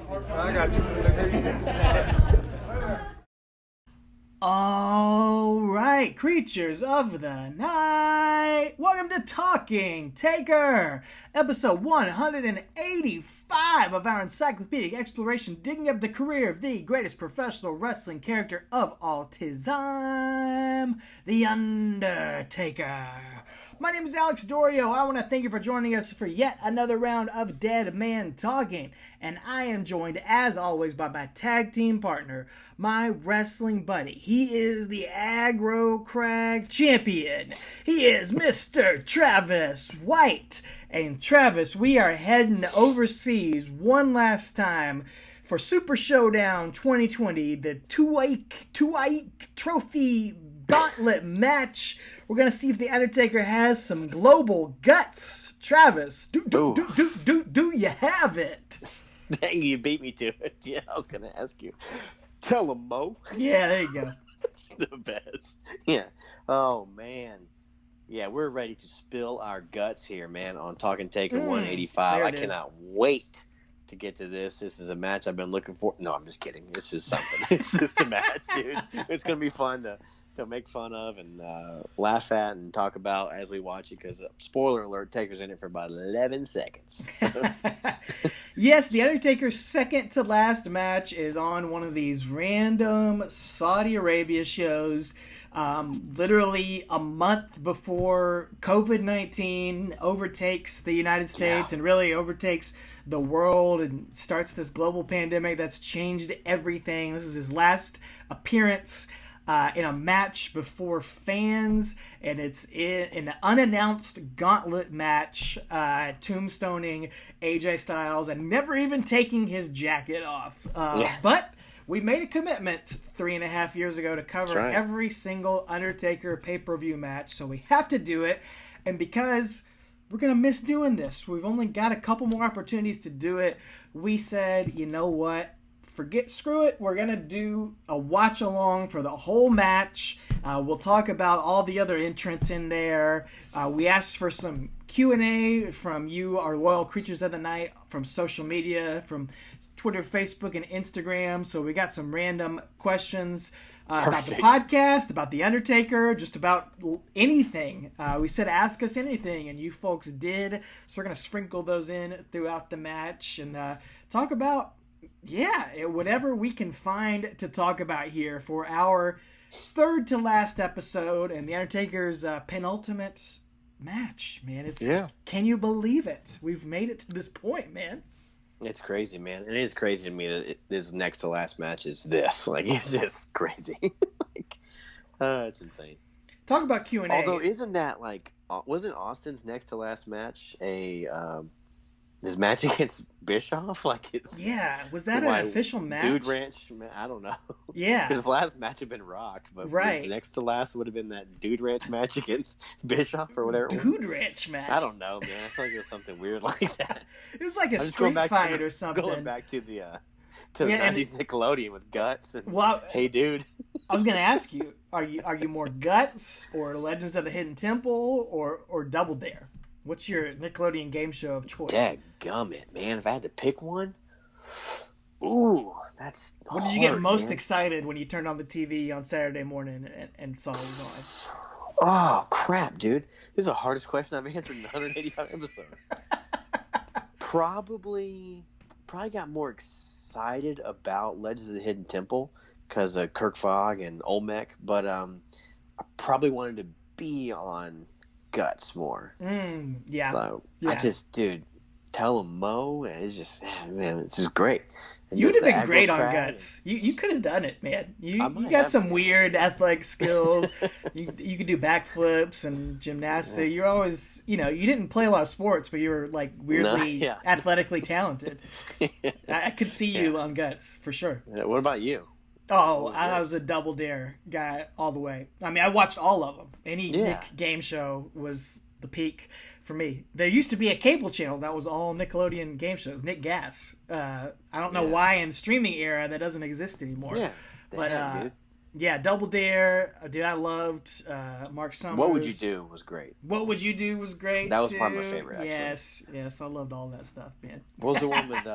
I got you. All right, creatures of the night, welcome to Talking Taker, episode 185 of our encyclopedic exploration, digging up the career of the greatest professional wrestling character of all time, The Undertaker. My name is Alex Dorio. I want to thank you for joining us for yet another round of Dead Man Talking. And I am joined, as always, by my tag team partner, my wrestling buddy. He is the Aggro Crag champion. He is Mr. Travis White. And Travis, we are heading overseas one last time for Super Showdown 2020, the Tuaik Trophy Gauntlet match. We're going to see if The Undertaker has some global guts. Travis, do you have it? Dang, you beat me to it. Yeah, I was going to ask you. Tell him, Mo. Yeah, there you go. That's the best. Yeah. Oh, man. Yeah, we're ready to spill our guts here, man, on Talking Taker 185. I cannot wait to get to this. This is a match I've been looking for. No, I'm just kidding. This is something. It's just a match, dude. It's going to be fun to make fun of and laugh at and talk about as we watch it, because spoiler alert, Taker's in it for about 11 seconds. Yes, The Undertaker's second to last match is on one of these random Saudi Arabia shows, literally a month before COVID-19 overtakes the United States and really overtakes the world and starts this global pandemic that's changed everything. This is his last appearance in a match before fans, and it's in an unannounced gauntlet match, tombstoning AJ Styles and never even taking his jacket off. But we made a commitment 3.5 years ago to cover every single Undertaker pay-per-view match, so we have to do it. And because we're going to miss doing this, we've only got a couple more opportunities to do it, we said, you know what? Screw it. We're going to do a watch along for the whole match. We'll talk about all the other entrants in there. We asked for some Q&A from you, our loyal creatures of the night, from social media, from Twitter, Facebook, and Instagram. So we got some random questions about the podcast, about The Undertaker, just about anything. We said ask us anything, and you folks did. So we're going to sprinkle those in throughout the match and talk about whatever we can find to talk about here for our third to last episode and The Undertaker's penultimate match, man. Can you believe it? We've made it to this point, man. It's crazy, man. It is crazy to me that this next to last match is this. Like, it's just crazy. It's insane. Talk about Q&A. Although, isn't that like, wasn't Austin's next to last match his match against Bischoff? Was that an official match? Dude Ranch, I don't know. Yeah. His last match had been Rock, but his next to last would have been that Dude Ranch match against Bischoff or whatever it was. Dude Ranch match? I don't know, man. I feel like it was something weird like that. It was like a street fight or something. Going back to the 90s Nickelodeon with Guts and Hey Dude. I was going to ask you, are you more Guts or Legends of the Hidden Temple or Double Dare? What's your Nickelodeon game show of choice? Dadgummit, man. If I had to pick one, ooh, that's What did you get most excited when you turned on the TV on Saturday morning and saw it was on? Oh, crap, dude. This is the hardest question I've answered in 185 episodes. Probably got more excited about Legends of the Hidden Temple because of Kirk Fogg and Olmec, but I probably wanted to be on Guts more. So I just, dude, tell him Mo. It's just, man, it's just great. And you would have been great on Guts. You could have done it, man. You got some weird athletic skills. you could do backflips and gymnastics. You're always, you didn't play a lot of sports, but you were like weirdly athletically talented. I could see you on Guts for sure. Yeah, what about you? Oh, I was a Double Dare guy all the way. I mean, I watched all of them. Any Nick game show was the peak for me. There used to be a cable channel that was all Nickelodeon game shows, Nick Gas. I don't know why in streaming era that doesn't exist anymore. Yeah, but Double Dare, dude, I loved Mark Summers. What Would You Do was great. What Would You Do was great. That was probably my favorite. Actually. Yes, I loved all that stuff, man. What was the one with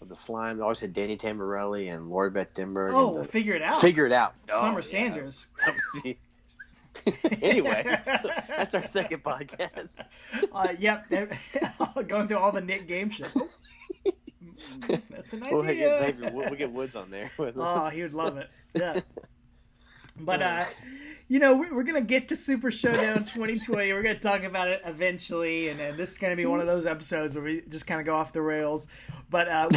with the slime. They always had Danny Tamborelli and Lori Beth Denberg. Oh, and Figure It Out. Figure It Out. Summer Oh, Sanders. Yeah. Anyway, that's our second podcast. Yep. Going through all the Nick game shows. That's an idea. We'll get Woods on there. With Oh, us. he would love it. Yeah. But, we're going to get to Super Showdown 2020. We're going to talk about it eventually. And this is going to be one of those episodes where we just kind of go off the rails. But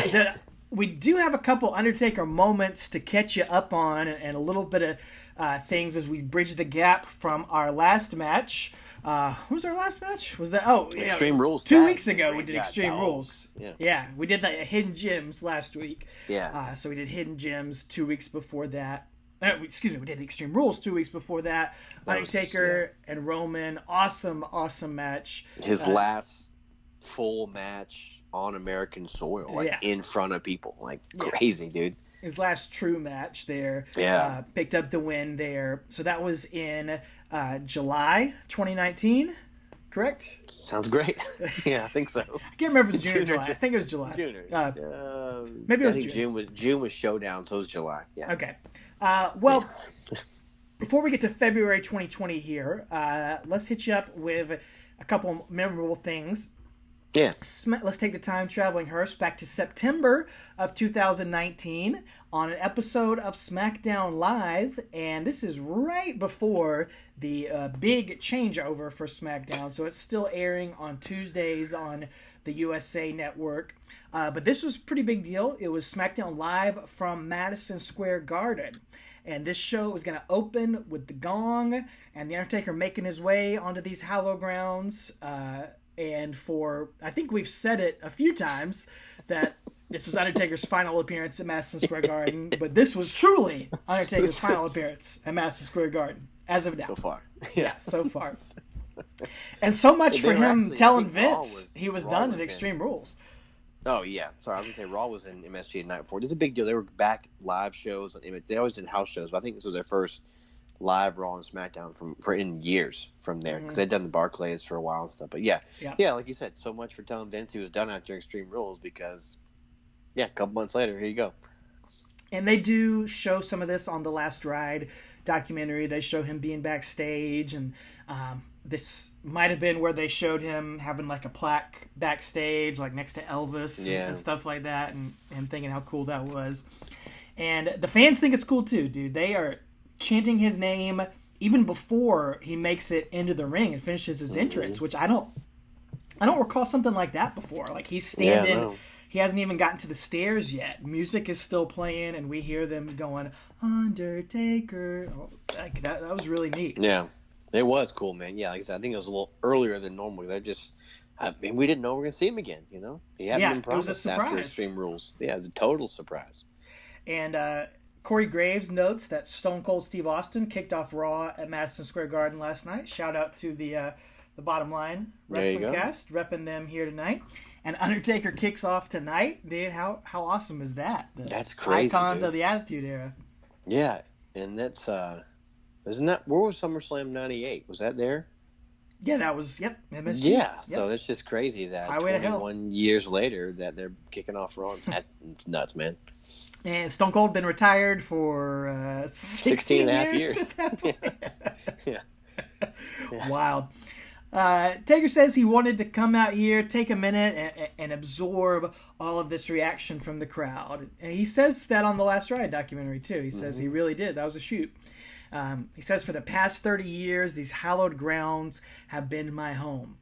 we do have a couple Undertaker moments to catch you up on and a little bit of things as we bridge the gap from our last match. What was our last match? Was that Extreme Rules? 2 weeks ago we did Extreme Rules. Yeah, we did the Hidden Gems last week. Yeah. So we did Hidden Gems 2 weeks before that. We did Extreme Rules 2 weeks before that. Undertaker and Roman, awesome match. His last full match on American soil, in front of people, crazy, dude. His last true match there. Yeah. Picked up the win there. So that was in July 2019, correct? Sounds great. Yeah, I think so. I can't remember if it was June or July. I think it was July. June. Maybe it was June. June was Showdown, so it was July. Yeah. Okay. Before we get to February 2020 here, let's hit you up with a couple memorable things. Yeah. Let's take the time traveling hearse back to September of 2019 on an episode of SmackDown Live, and this is right before the big changeover for SmackDown, so it's still airing on Tuesdays on the USA Network. But this was a pretty big deal. It was SmackDown Live from Madison Square Garden. And this show was going to open with the gong and The Undertaker making his way onto these hallowed grounds. And I think we've said it a few times that this was Undertaker's final appearance at Madison Square Garden. But this was truly Undertaker's final appearance at Madison Square Garden, as of now. So far. Yeah, so far. And so much for him telling Vince he was done at Extreme Rules. Oh, yeah. Sorry, I was going to say Raw was in MSG the night before. This is a big deal. They were back live shows. They always did house shows, but I think this was their first live Raw and SmackDown for in years from there, because they'd done the Barclays for a while and stuff. But yeah, like you said, so much for telling Vince he was done after Extreme Rules, because, a couple months later, here you go. And they do show some of this on the Last Ride documentary. They show him being backstage, and this might have been where they showed him having like a plaque backstage, like next to Elvis and stuff like that, and thinking how cool that was. And the fans think it's cool too, dude. They are chanting his name even before he makes it into the ring and finishes his entrance, which I don't recall something like that before. Like he's standing. No. He hasn't even gotten to the stairs yet. Music is still playing, and we hear them going, Undertaker. Like, that was really neat. Yeah, it was cool, man. Yeah, like I said, I think it was a little earlier than normal. They're just, we didn't know we were going to see him again, you know? He hadn't been promised it was a surprise. after Extreme Rules. Yeah, it was a total surprise. And Corey Graves notes that Stone Cold Steve Austin kicked off Raw at Madison Square Garden last night. Shout out to the Bottom Line Wrestling Cast, repping them here tonight. And Undertaker kicks off tonight, dude. How awesome is that? That's crazy. Icons dude. of the Attitude Era. Yeah, and that's isn't that where was SummerSlam '98? Was that there? Yeah, that was MSG. Yeah, so that's just crazy that Highway to Hell. 21 years later that they're kicking off Raw. It's nuts, man. And Stone Cold been retired for 16 and a half years. At that point. Yeah. Wild. Taker says he wanted to come out here, take a minute, and absorb all of this reaction from the crowd. And he says that on the Last Ride documentary, too. He says he really did. That was a shoot. He says, for the past 30 years, these hallowed grounds have been my home.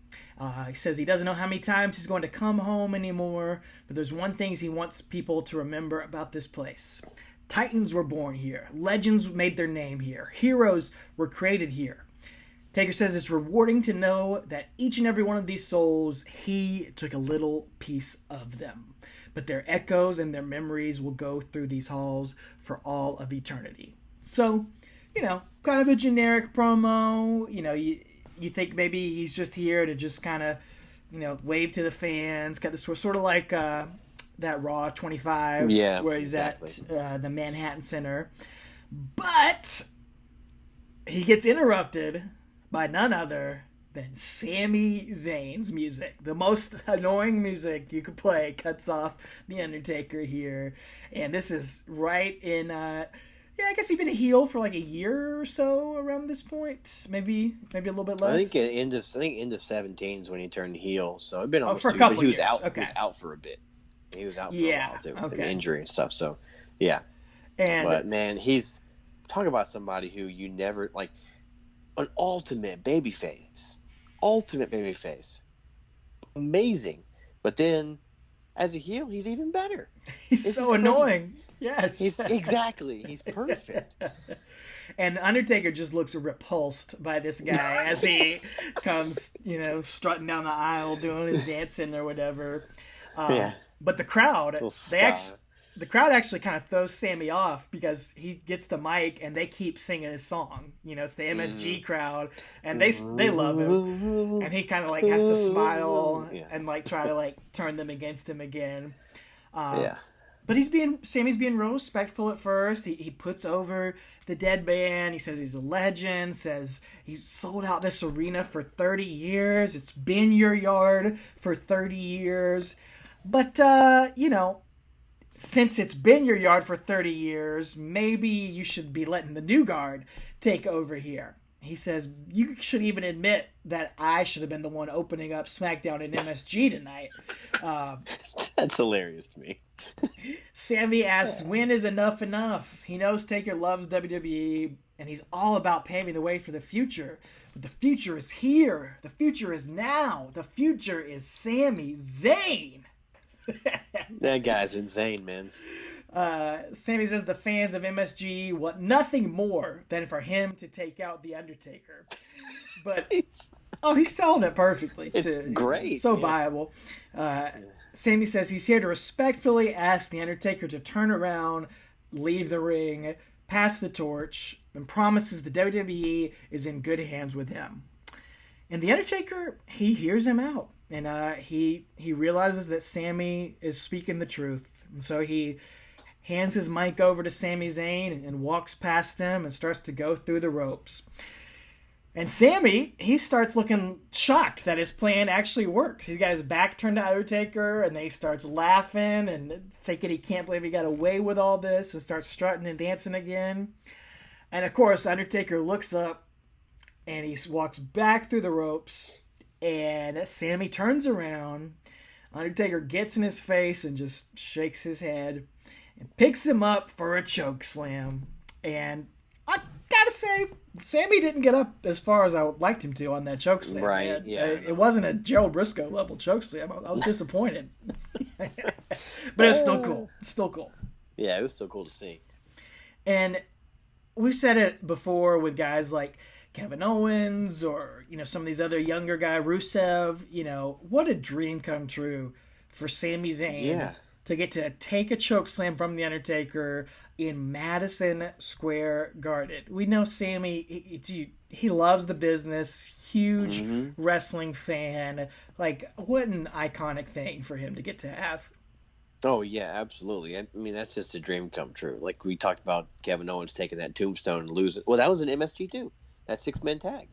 He says he doesn't know how many times he's going to come home anymore, but there's one thing he wants people to remember about this place. Titans were born here. Legends made their name here. Heroes were created here. Taker says it's rewarding to know that each and every one of these souls, he took a little piece of them. But their echoes and their memories will go through these halls for all of eternity. So, kind of a generic promo. You think maybe he's just here to just kind of, wave to the fans. Got this sort of like that Raw 25 where he's at the Manhattan Center. But he gets interrupted by none other than Sami Zayn's music. The most annoying music you could play cuts off The Undertaker here. And this is right in, I guess he's been a heel for like a year or so around this point. Maybe a little bit less. I think end of 2017 is when he turned heel. So it'd been almost for a 2 couple but he was years. out. Okay. He was out for a bit. He was out for Yeah, a while too, with okay. an injury and stuff. So, yeah. And But man, he's talk about somebody who you never like, an ultimate babyface, amazing. But then, as a heel, he's even better. he's It's so just annoying. Yes, He's perfect. And Undertaker just looks repulsed by this guy as he comes, strutting down the aisle doing his dancing or whatever. But the crowd, the crowd actually kind of throws Sami off because he gets the mic and they keep singing his song. It's the MSG crowd, and they love him, and he kind of like has to smile and like try to like turn them against him again. But Sami's being real respectful at first. He puts over the dead man. He says he's a legend. Says he's sold out this arena for 30 years. It's been your yard for 30 years. But, since it's been your yard for 30 years, maybe you should be letting the new guard take over here. He says, you should even admit that I should have been the one opening up SmackDown and MSG tonight. That's hilarious to me. Sami asks, when is enough? He knows Taker loves WWE, and he's all about paving the way for the future. But the future is here. The future is now. The future is Sami Zayn. That guy's insane, man. Sami says the fans of MSG want nothing more than for him to take out The Undertaker. But, he's selling it perfectly. It's great. It's so viable. Sami says he's here to respectfully ask The Undertaker to turn around, leave the ring, pass the torch, and promises the WWE is in good hands with him. And The Undertaker, he hears him out. And he realizes that Sami is speaking the truth. And so he hands his mic over to Sami Zayn and walks past him and starts to go through the ropes. And Sami, he starts looking shocked that his plan actually works. He's got his back turned to Undertaker, and then he starts laughing and thinking he can't believe he got away with all this, and starts strutting and dancing again. And of course, Undertaker looks up and he walks back through the ropes, and Sami turns around. Undertaker gets in his face and just shakes his head and picks him up for a choke slam. And I gotta say, Sami didn't get up as far as I would liked him to on that choke slam. Right, man. yeah. It wasn't a Gerald Briscoe level choke slam. I was disappointed. But it's still cool. It's still cool. Yeah, it was still cool to see. And we've said it before with guys like Kevin Owens or, some of these other younger guys, Rusev, what a dream come true for Sami Zayn to get to take a choke slam from The Undertaker in Madison Square Garden. We know Sami, he loves the business, huge wrestling fan. Like, what an iconic thing for him to get to have. Oh, yeah, absolutely. I mean, that's just a dream come true. Like we talked about Kevin Owens taking that tombstone and losing. Well, that was an MSG too. That 6-man tag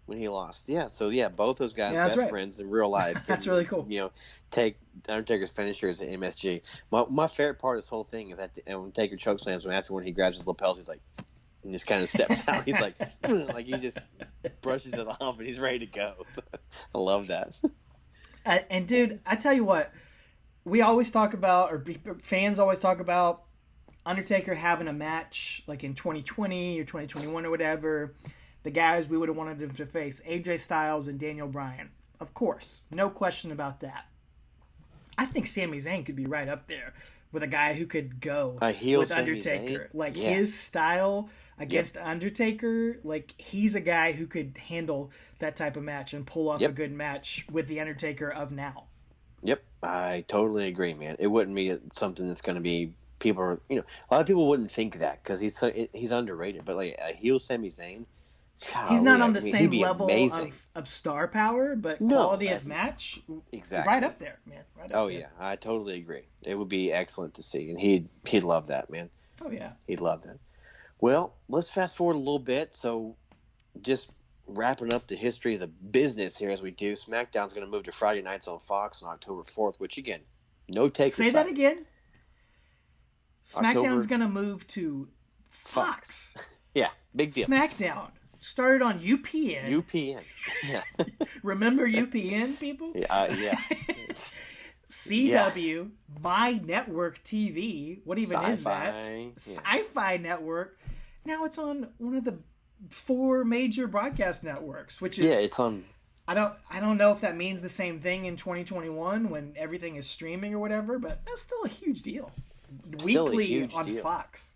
when he lost. Yeah, so both those guys best friends in real life. Can, that's really cool. Take Undertaker's finishers at MSG. My favorite part of this whole thing is that when Taker chokeslams him after when he grabs his lapels, he's like, and just kind of steps out. He's like, like he just brushes it off and he's ready to go. So, I love that. And dude, I tell you what, we always talk about, or fans always talk about, Undertaker having a match like in 2020 or 2021 or whatever. The guys we would have wanted him to face, AJ Styles and Daniel Bryan. Of course, no question about that. I think Sami Zayn could be right up there with a guy who could go with Undertaker. Like his style against Undertaker, like he's a guy who could handle that type of match and pull off a good match with the Undertaker of now. Yep, I totally agree, man. It wouldn't be something that's going to be a lot of people wouldn't think that because he's underrated. But like a heel Sami Zayn. Golly, he's not on the same level of star power, but quality of match, right up there, man. Right up there. Yeah, I totally agree. It would be excellent to see, and he'd love that, man. Oh yeah, he'd love that. Well, let's fast forward a little bit. So, just wrapping up the history of the business here as we do. SmackDown's going to move to Friday nights on Fox on October 4th, which again, no takers. Say that again. SmackDown's October... going to move to Fox. Yeah, big deal. SmackDown started on UPN. UPN. Yeah. Remember UPN, people? Yeah. CW, My Network TV. What even is that? Yeah. Sci-Fi Network. Now it's on one of the 4 major broadcast networks, which is it's on. I don't know if that means the same thing in 2021 when everything is streaming or whatever, but that's still a huge deal. Weekly on Fox.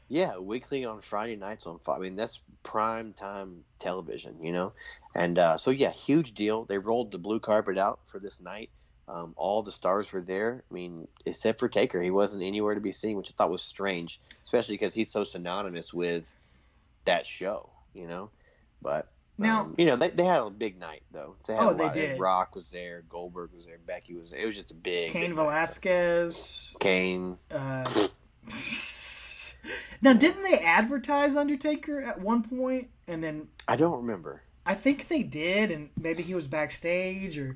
Yeah, weekly on Friday nights on Fox. I mean, that's prime time television, you know? And so, yeah, huge deal. They rolled the blue carpet out for this night. All the stars were there. I mean, except for Taker. He wasn't anywhere to be seen, which I thought was strange, especially because he's so synonymous with that show, you know? But, now, you know, they had a big night, though. They did. Rock was there. Goldberg was there. Becky was there. It was just a big Cain big Velasquez. Night. Kane. Now, didn't they advertise Undertaker at one point? And then I don't remember. I think they did, and maybe he was backstage, or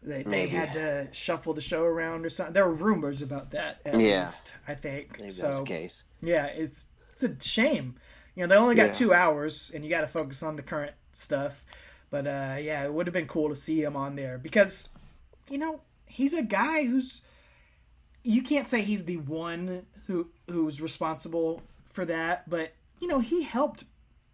they had to shuffle the show around or something. There were rumors about that, at least, I think. Maybe that's the case. Yeah, it's a shame. You know, they only got 2 hours, and you got to focus on the current stuff. But, yeah, it would have been cool to see him on there. Because, you know, he's a guy who's... You can't say he's the one who's responsible for that, but, you know, he helped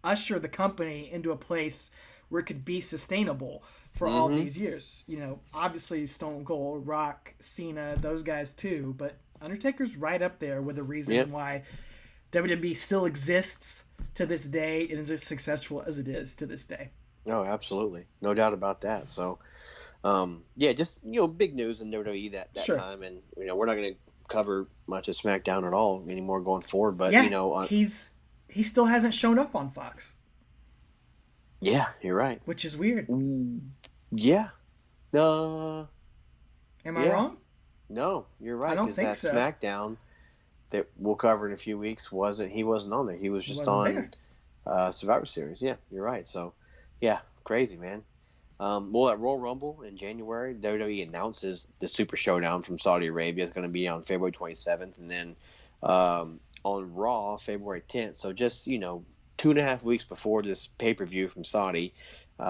usher the company into a place where it could be sustainable for all these years. You know, obviously Stone Cold, Rock, Cena, those guys too, but Undertaker's right up there with the reason why WWE still exists to this day and is as successful as it is to this day. Oh, absolutely. No doubt about that. So, yeah, just, you know, big news in WWE that time. And, you know, we're not going to cover much of SmackDown at all anymore going forward. But, you know. He still hasn't shown up on Fox. Yeah, you're right. Which is weird. Yeah. Am I wrong? No, you're right. I don't think so. SmackDown that we'll cover in a few weeks he wasn't on there. He was just on Survivor Series. Yeah, you're right. So, yeah, crazy, man. Well, at Royal Rumble in January, WWE announces the Super Showdown from Saudi Arabia is going to be on February 27th, and then on Raw, February 10th. So just, you know, 2.5 weeks before this pay-per-view from Saudi,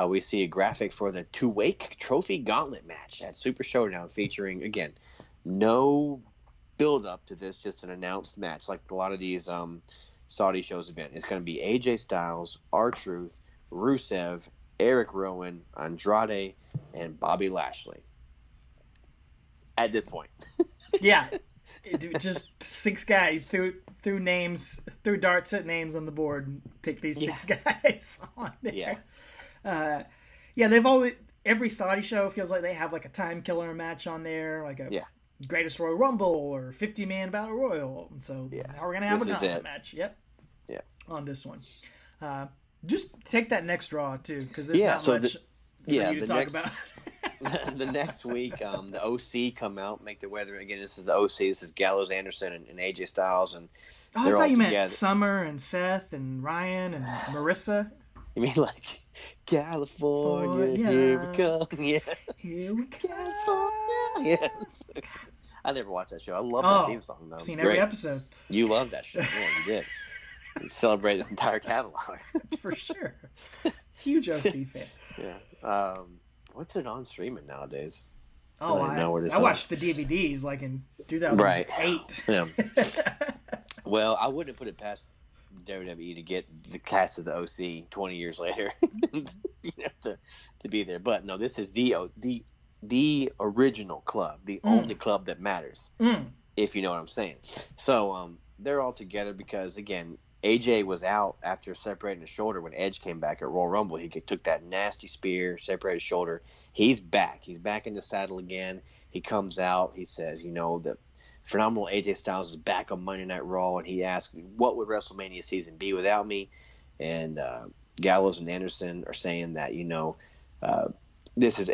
we see a graphic for the Tuwaiq Trophy Gauntlet match at Super Showdown featuring, again, no build-up to this, just an announced match like a lot of these Saudi shows have been. It's going to be AJ Styles, R-Truth, Rusev, Eric Rowan, Andrade, and Bobby Lashley. At this point. Yeah. Just 6 guys threw darts at names on the board and picked these 6 guys on there. Yeah. They've always, every Saudi show feels like they have like a time killer match on there, like a Greatest Royal Rumble or 50-man Battle Royal. And so now we're going to have a gauntlet match. Yep. Yeah. On this one. Just take that next Raw too, because there's not much for you to talk about. The next week, the OC come out, make their way there. Again, this is the OC. This is Gallows, Anderson, and AJ Styles, and I thought you meant Summer and Seth and Ryan and Marissa. You mean like California? Here we come. Yeah. Here we come. California. Yeah. I never watched that show. I love that theme song though. I've seen every episode. You love that show. Yeah, you did. You celebrate this entire catalog. For sure. Huge OC fan. Yeah. What's it on streaming nowadays? Oh, I watched the DVDs like in 2008. Right. Yeah. Well, I wouldn't put it past WWE to get the cast of the OC 20 years later, you know, to be there. But no, this is the original club, the only club that matters, if you know what I'm saying. So they're all together because, again, AJ was out after separating his shoulder when Edge came back at Royal Rumble. He took that nasty spear, separated his shoulder. He's back. He's back in the saddle again. He comes out. He says, you know, the phenomenal AJ Styles is back on Monday Night Raw, and he asked, what would WrestleMania season be without me? And Gallows and Anderson are saying that, you know, this is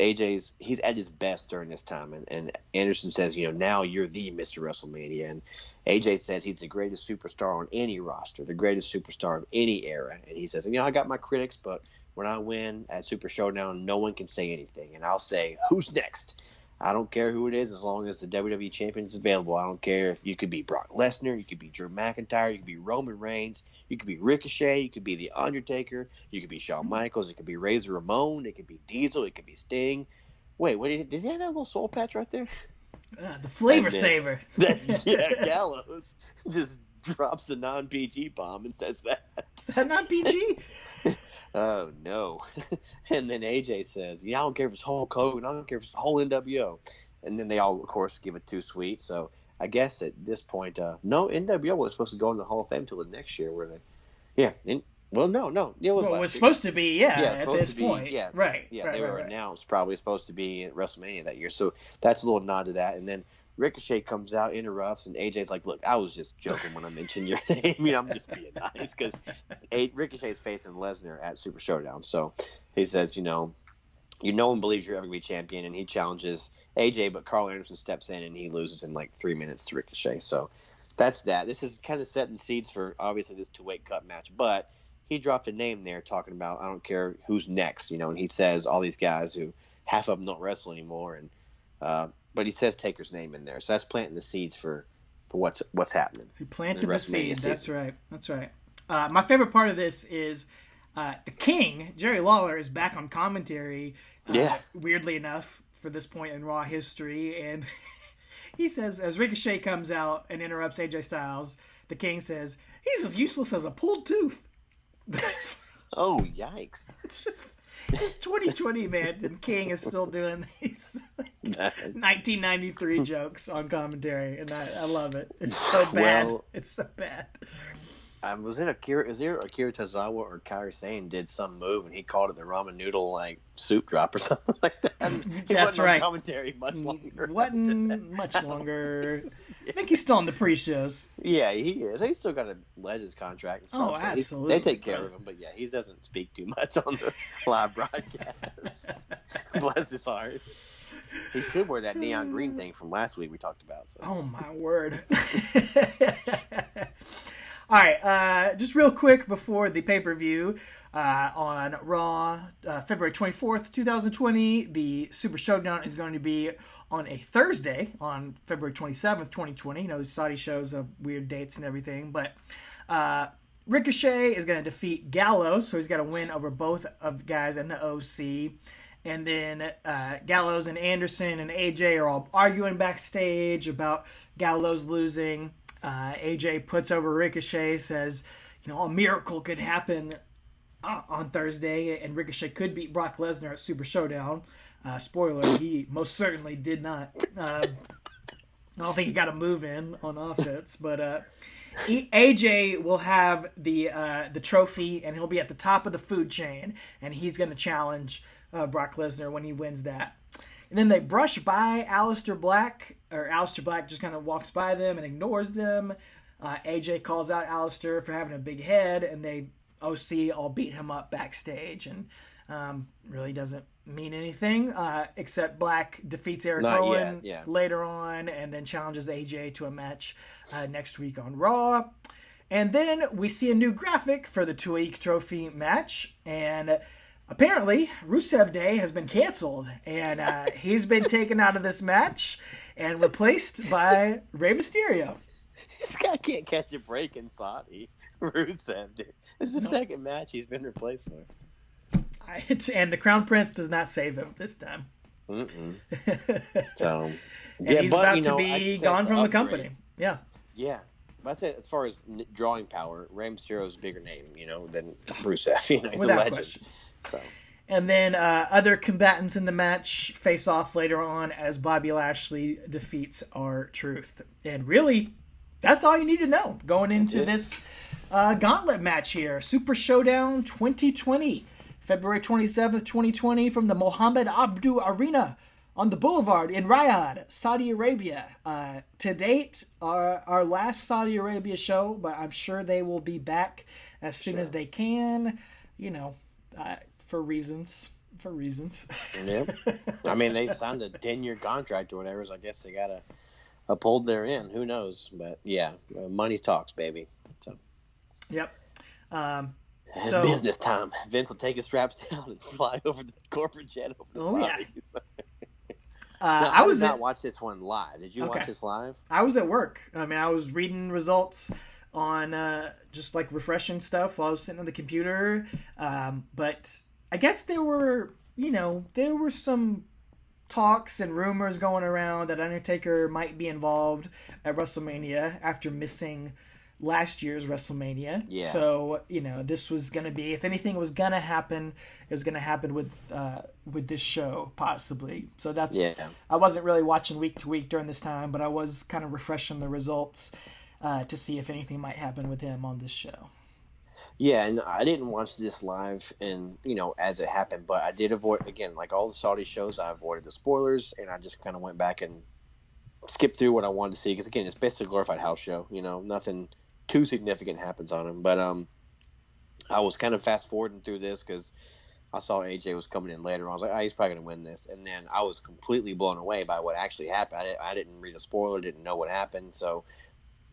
he's at his best during this time. And Anderson says, you know, now you're the Mr. WrestleMania. And AJ says he's the greatest superstar on any roster, the greatest superstar of any era. And he says, you know, I got my critics, but when I win at Super Showdown, no one can say anything. And I'll say, who's next? I don't care who it is as long as the WWE Champion is available. I don't care if you could be Brock Lesnar, you could be Drew McIntyre, you could be Roman Reigns, you could be Ricochet, you could be The Undertaker, you could be Shawn Michaels, it could be Razor Ramon, it could be Diesel, it could be Sting. Wait, what did he have that little soul patch right there? The flavor saver. Yeah, Gallows just drops a non-PG bomb and says that. Is that not PG? Oh, no. And then AJ says, yeah, I don't care if it's Hulk Hogan. I don't care if it's the whole NWO. And then they all, of course, give it too sweet. So I guess at this point, no, NWO was supposed to go in the Hall of Fame until the next year. Where they, no. It was supposed to be, at supposed this to be, point. Yeah, right. Yeah, right, they right, were right. announced probably supposed to be at WrestleMania that year. So that's a little nod to that. And then Ricochet comes out, interrupts, and AJ's like, look, I was just joking when I mentioned your name. I'm just being nice because Ricochet's facing Lesnar at Super Showdown. So he says, no one believes you're ever going to be champion, and he challenges AJ, but Carl Anderson steps in, and he loses in like 3 minutes to Ricochet. So that's that. This is kind of setting the seeds for, obviously, this two-weight cut match, but he dropped a name there talking about, I don't care who's next, and he says all these guys who half of them don't wrestle anymore, and but he says Taker's name in there, so that's planting the seeds for what's happening. He planted the seed. That's right. My favorite part of this is the King, Jerry Lawler, is back on commentary. Weirdly enough, for this point in Raw history, and he says as Ricochet comes out and interrupts AJ Styles, the King says he's as useless as a pulled tooth. Oh, yikes! It's 2020, man, and King is still doing these 1993 jokes on commentary, and I love it. It's so bad. It's so bad. Was it Akira Tozawa or Kairi Sane did some move, and he called it the ramen noodle soup drop or something like that. That's right. On commentary much longer. Wasn't much longer. I think he's still on the pre-shows. Yeah, he is. He's still got a Legends contract and stuff. Oh, so absolutely. They take care of him, but yeah, he doesn't speak too much on the live broadcast. Bless his heart. He should wear that neon green thing from last week we talked about. So. Oh, my word. All right, just real quick before the pay-per-view on Raw, February 24th, 2020, the Super Showdown is going to be on a Thursday, on February 27th, 2020. Saudi shows have weird dates and everything, but Ricochet is going to defeat Gallows, so he's got to win over both of the guys in the OC. And then Gallows and Anderson and AJ are all arguing backstage about Gallows losing. AJ puts over Ricochet, says, a miracle could happen on Thursday, and Ricochet could beat Brock Lesnar at Super Showdown. Spoiler, he most certainly did not. I don't think he got a move in on offense, but AJ will have the trophy, and he'll be at the top of the food chain, and he's going to challenge Brock Lesnar when he wins that. And then they brush by Aleister Black, or Aleister Black just kind of walks by them and ignores them. AJ calls out Aleister for having a big head, and they OC all beat him up backstage, and really doesn't mean anything, except Black defeats Eric Rowan later on, and then challenges AJ to a match next week on Raw. And then we see a new graphic for the two-week trophy match, and apparently, Rusev Day has been canceled, and he's been taken out of this match and replaced by Rey Mysterio. This guy can't catch a break in Saudi. Rusev Day. This is the second match he's been replaced for. And the Crown Prince does not save him this time. So, and he's about to be gone from the company. Yeah. Yeah. But I'd say as far as drawing power, Rey Mysterio's a bigger name, than Rusev. He's Without a legend. Question. So. And then other combatants in the match face off later on as Bobby Lashley defeats R-Truth. And really, that's all you need to know going into this gauntlet match here. Super Showdown 2020, February 27th, 2020, from the Mohammed Abdu Arena on the Boulevard in Riyadh, Saudi Arabia. To date, our last Saudi Arabia show, but I'm sure they will be back as soon as they can, for reasons. Yep. I mean, they signed a 10-year contract or whatever, so I guess they got to uphold their end. Who knows? But, yeah, money talks, baby. So. Yep. So business time. Vince will take his straps down and fly over the corporate jet over the Saudis. Yeah. I did not watch this one live. Did you watch this live? I was at work. I mean, I was reading results on just like refreshing stuff while I was sitting on the computer. But I guess there were some talks and rumors going around that Undertaker might be involved at WrestleMania after missing last year's WrestleMania. Yeah. So, this was going to be, if anything was going to happen, it was going to happen with this show, possibly. So that's, I wasn't really watching week to week during this time, but I was kind of refreshing the results to see if anything might happen with him on this show. Yeah, and I didn't watch this live and, as it happened, but I did avoid, again, like all the Saudi shows, I avoided the spoilers, and I just kind of went back and skipped through what I wanted to see, because, again, it's basically a glorified house show, nothing too significant happens on him. But I was kind of fast forwarding through this because I saw AJ was coming in later. I was like, he's probably going to win this. And then I was completely blown away by what actually happened. I didn't read a spoiler, didn't know what happened. So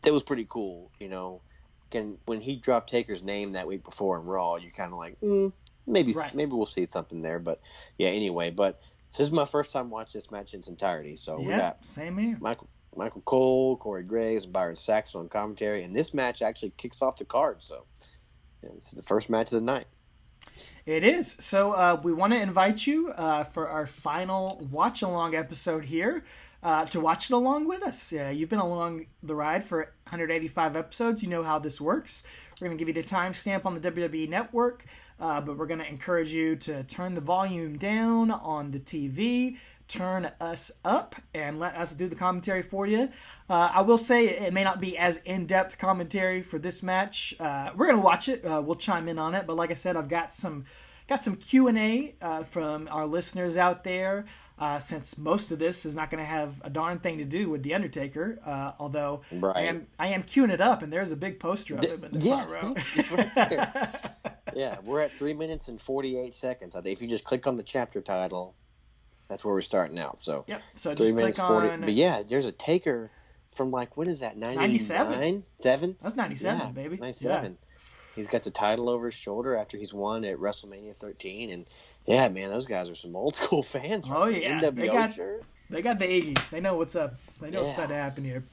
it was pretty cool, Again, when he dropped Taker's name that week before in Raw, you're kind of like, maybe we'll see something there. But, yeah, anyway. But this is my first time watching this match in its entirety. So we got same here. Michael Cole, Corey Graves, and Byron Saxton on commentary, and this match actually kicks off the card. So, this is the first match of the night. It is. So we want to invite you for our final watch-along episode here to watch it along with us. You've been along the ride for 185 episodes. You know how this works. We're going to give you the timestamp on the WWE Network, but we're going to encourage you to turn the volume down on the TV, turn us up, and let us do the commentary for you. I will say it may not be as in-depth commentary for this match. We're going to watch it. We'll chime in on it. But like I said, I've got some Q&A from our listeners out there, since most of this is not going to have a darn thing to do with The Undertaker, although I am queuing it up, and there's a big poster of him in the front row. It's right there. Yeah, we're at 3 minutes and 48 seconds. I think if you just click on the chapter title, that's where we're starting out. So, so 3 just minutes click 40. on. But yeah, there's a Taker from what is that? 97. 7? That's 97, baby. 97. Yeah. He's got the title over his shoulder after he's won at WrestleMania 13, and yeah, man, those guys are some old school fans. Oh yeah, NWO shirt. They got the Iggy. They know what's up. They know what's about to happen here.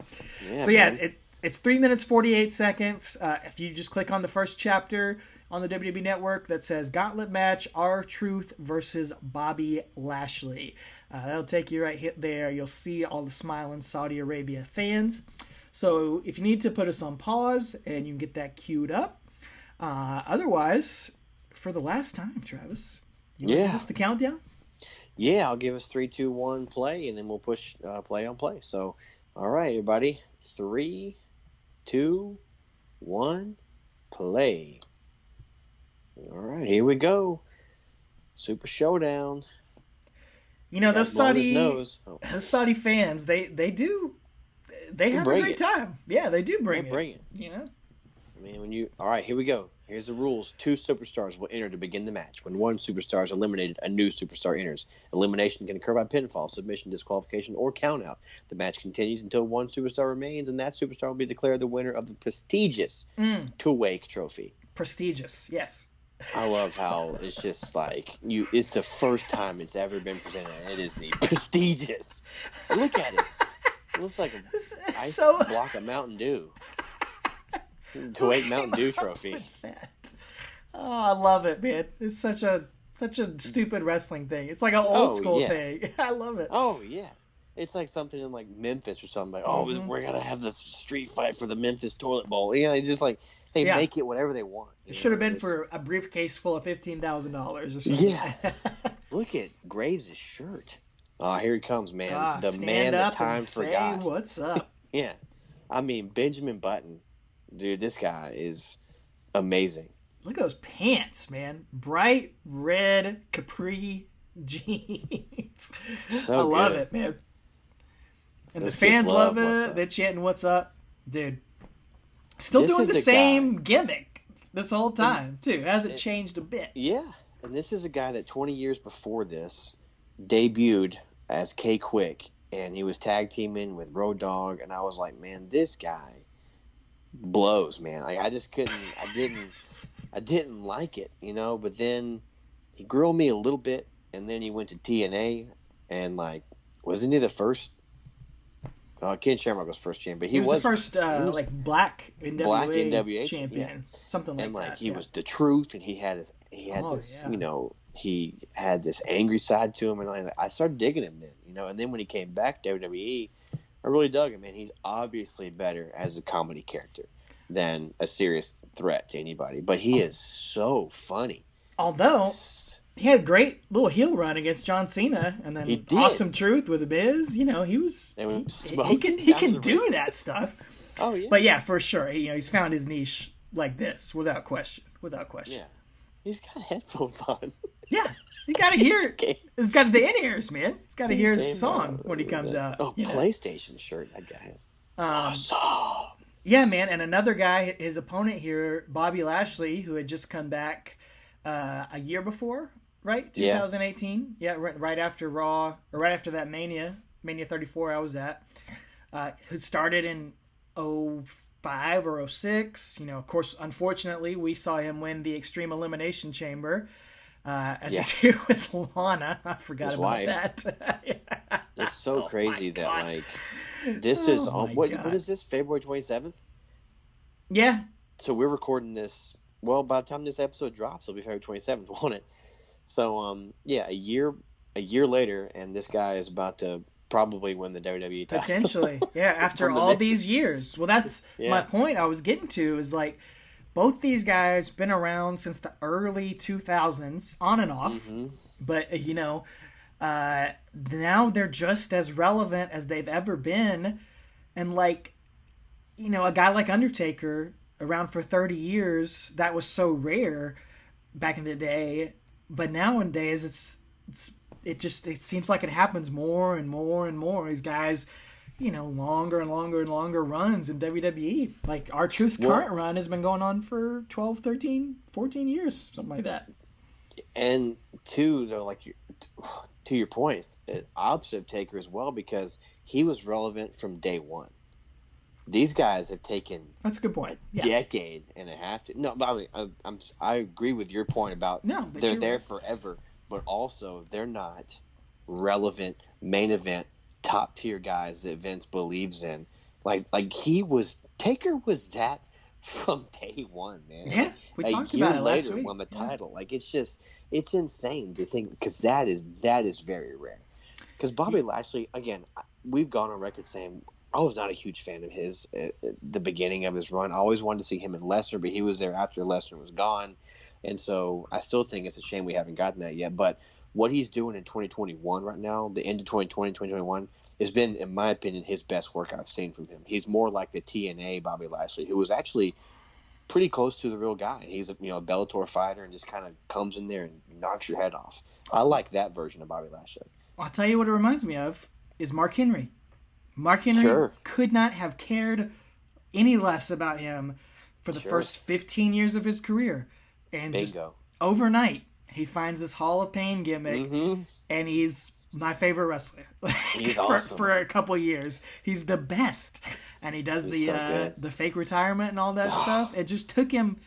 Yeah, so it's 3 minutes 48 seconds. If you just click on the first chapter on the WWE Network that says Gauntlet Match, R-Truth versus Bobby Lashley. That'll take you right there. You'll see all the smiling Saudi Arabia fans. So if you need to, put us on pause and you can get that queued up. Otherwise, for the last time, Travis, you want to give us the countdown? Yeah, I'll give us 3, 2, 1, play, and then we'll push play on play. So, all right, everybody. 3, 2, 1, play. All right, here we go. Super Showdown. Those Saudi fans, they have a great time. Yeah, they do bring it. I mean, all right, here we go. Here's the rules. 2 superstars will enter to begin the match. When one superstar is eliminated, a new superstar enters. Elimination can occur by pinfall, submission, disqualification, or countout. The match continues until one superstar remains, and that superstar will be declared the winner of the prestigious two-way trophy. Prestigious, yes. I love how it's just like it's the first time it's ever been presented. It is the prestigious. Look at it. It looks like a ice block of Mountain Dew. 2-8 Mountain Dew trophy. Oh, I love it, man. It's such a stupid wrestling thing. It's like an old school thing. I love it. Oh yeah. It's like something in like Memphis or something. Like, we're gonna have this street fight for the Memphis toilet bowl. It's just like they make it whatever they want. It should have been for a briefcase full of $15,000 or something. Yeah. Look at Graves' shirt. Oh, here he comes, man. The man that time forgot. What's up? Yeah. I mean, Benjamin Button. Dude, this guy is amazing. Look at those pants, man. Bright red capri jeans. I love it, man. And the fans love it. They're chanting, "What's up?" Dude. Still doing the same gimmick this whole time, too. Hasn't changed a bit. Yeah. And this is a guy that 20 years before this debuted as K-Quick, and he was tag teaming with Road Dogg, and I was like, man, this guy blows, man. Like, I just couldn't. I didn't like it, but then he grew on me a little bit, and then he went to TNA, and like, wasn't he the first? Ken Shamrock was first champion, but he was the first like black NWA champion, something like that. And like that, he was the truth, and he had this, he had this angry side to him, and I started digging him then, And then when he came back to WWE, I really dug him, man. He's obviously better as a comedy character than a serious threat to anybody, but he is so funny. Although he had a great little heel run against John Cena, and then Awesome Truth with the Biz. He can do that stuff. Oh yeah. But yeah, for sure, he's found his niche like this, without question. Yeah, he's got headphones on. Yeah, you got to hear. He's got the in-ears, man. He's got to hear his song when he comes out. Oh, PlayStation shirt that guy has. Awesome. Yeah, man, and another guy, his opponent here, Bobby Lashley, who had just come back a year before. Right, 2018. Yeah, right after Raw, or right after that Mania 34 I was at. Who started in 05 or 06. Of course, unfortunately, we saw him win the Extreme Elimination Chamber. As he's here with Lana. I forgot his about wife. that. It's so crazy that like this is what is this, February 27th? Yeah. So we're recording this. Well, by the time this episode drops, it'll be February 27th, won't it? So, a year later, and this guy is about to probably win the WWE title. Potentially, yeah, after all these years. Well, that's my point I was getting to, is like, both these guys been around since the early 2000s, on and off. Mm-hmm. But, now they're just as relevant as they've ever been. And, like, a guy like Undertaker, around for 30 years, that was so rare back in the day. But nowadays, it seems like it happens more and more and more. These guys, longer and longer and longer runs in WWE. Like, R-Truth's current run has been going on for 12, 13, 14 years, something like that. And two, though, like, to your point, opposite of Taker as well, because he was relevant from day one. These guys have taken that's a good point. Decade and a half to but I mean I agree with your point about they're there forever, but also they're not relevant main event top tier guys that Vince believes in. Like Taker was that from day one, man. Yeah, we talked about it last week. Won the title. Like it's insane to think, because that is very rare. Because Bobby Lashley, again, we've gone on record saying, I was not a huge fan of his at the beginning of his run. I always wanted to see him in Lesnar, but he was there after Lesnar was gone. And so I still think it's a shame we haven't gotten that yet. But what he's doing in 2021 right now, the end of 2020, 2021, has been, in my opinion, his best work I've seen from him. He's more like the TNA Bobby Lashley, who was actually pretty close to the real guy. He's a Bellator fighter and just kind of comes in there and knocks your head off. I like that version of Bobby Lashley. I'll tell you what it reminds me of is Mark Henry. Mark Henry could not have cared any less about him for the first 15 years of his career. And just overnight, he finds this Hall of Pain gimmick, and he's my favorite wrestler. He's awesome. For a couple of years. He's the best. And he does the fake retirement and all that stuff. It just took him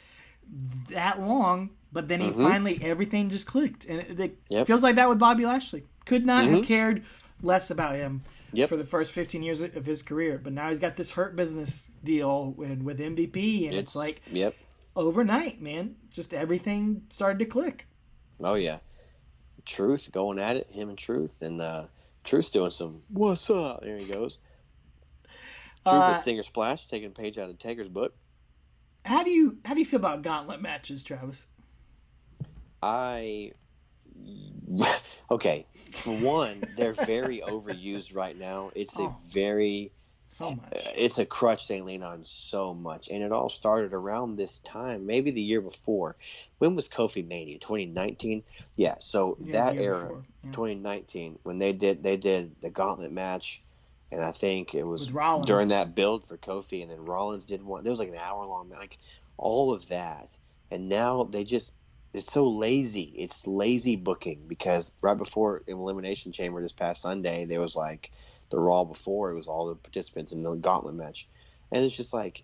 that long, but then he finally, everything just clicked. And it feels like that with Bobby Lashley. Could not have cared less about him. For the first 15 years of his career. But now he's got this Hurt Business deal with MVP, and it's like overnight, man. Just everything started to click. Oh, yeah. Truth going at it, him and Truth. And Truth's doing some, what's up? There he goes. Truth with Stinger Splash, taking a page out of Taker's book. How do you feel about gauntlet matches, Travis? Okay, for one, they're very overused right now. It's so much. It's a crutch they lean on so much, and it all started around this time, maybe the year before. When was Kofi Mania? 2019. Yeah, so that era, 2019, when they did the gauntlet match, and I think it was during that build for Kofi, and then Rollins did one. There was like an hour-long match, like all of that, and now it's so lazy. It's lazy booking, because right before Elimination Chamber this past Sunday, there was like the Raw before, it was all the participants in the gauntlet match. And it's just like,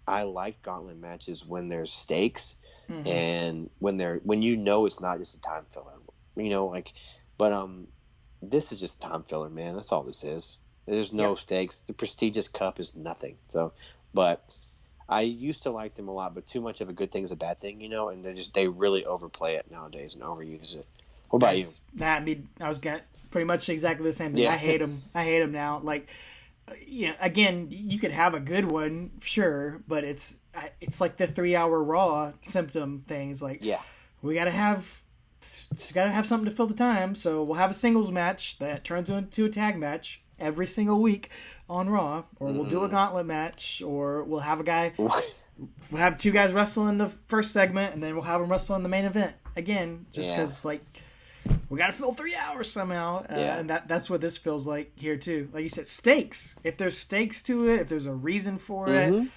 I like gauntlet matches when there's stakes Mm-hmm. and when you know it's not just a time filler. But this is just time filler, man. That's all this is. There's no stakes. The prestigious cup is nothing. So, but I used to like them a lot, but too much of a good thing is a bad thing, and they really overplay it nowadays and overuse it. What about you? I was gonna pretty much exactly the same thing. Yeah. I hate them now. Like, again, you could have a good one, sure, but it's like the 3-hour Raw symptom thing. It's like, Yeah. we gotta have something to fill the time, so we'll have a singles match that turns into a tag match every single week on Raw, or we'll do a gauntlet match, or we'll have we'll have two guys wrestle in the first segment, and then we'll have them wrestle in the main event again, just because it's like, we got to fill 3 hours somehow. And that's what this feels like here too. Like you said, stakes. If there's stakes to it, if there's a reason for it,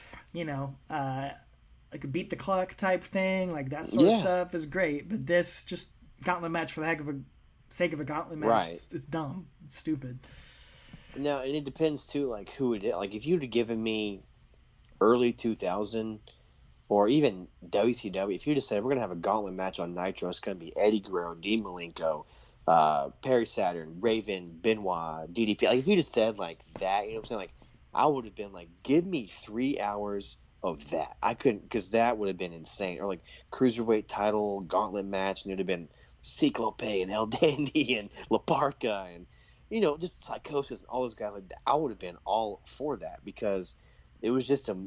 like a beat the clock type thing, like that sort of stuff is great. But this just gauntlet match for the sake of a gauntlet match, Right. It's dumb. It's stupid. Now, and it depends too, like who it is. Like if you'd have given me early 2000 or even WCW, if you just said we're gonna have a gauntlet match on Nitro, it's gonna be Eddie Guerrero, Dean Malenko, Perry Saturn, Raven, Benoit, DDP. Like if you just said like that, you know what I'm saying? Like I would have been like, give me 3 hours of that. I couldn't, because that would have been insane. Or like cruiserweight title gauntlet match, and it'd have been Cyclope and El Dandy and La Parca and just Psychosis and all those guys. Like I would have been all for that, because it was just a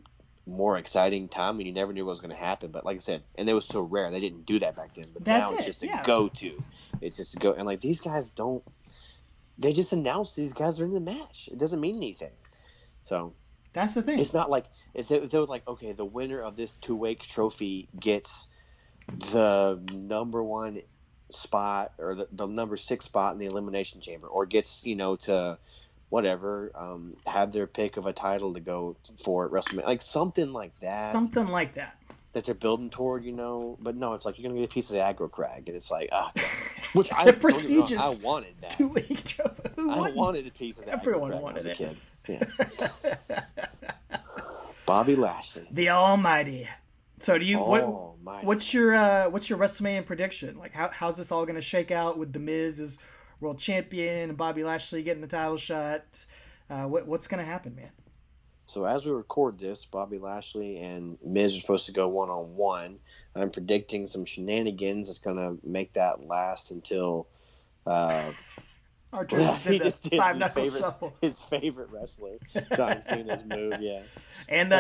more exciting time, and you never knew what was going to happen. But like I said, and it was so rare, they didn't do that back then. But now it's just a go-to. It's just a go, and like these guys don't. They just announce these guys are in the match. It doesn't mean anything. So that's the thing. It's not like if they were like, okay, the winner of this two-week trophy gets the number 1 spot or the number 6 spot in the Elimination Chamber, or gets to whatever, have their pick of a title to go for at WrestleMania, like something like that. Something like that. That they're building toward, But no, it's like you're gonna get a piece of the aggro crag, and it's like, which the prestigious I wanted that. 2-week trophy. I wanted a piece of that. Everyone wanted it. Kid. Yeah. Bobby Lashley, the Almighty. So do you Almighty. what's your WrestleMania prediction? Like how's this all going to shake out with The Miz as world champion and Bobby Lashley getting the title shot? What's going to happen, man? So as we record this, Bobby Lashley and Miz are supposed to go 1-on-1. I'm predicting some shenanigans that's going to make that last until R-Truth he just did shuffle. his favorite wrestler, John Cena's move, yeah. And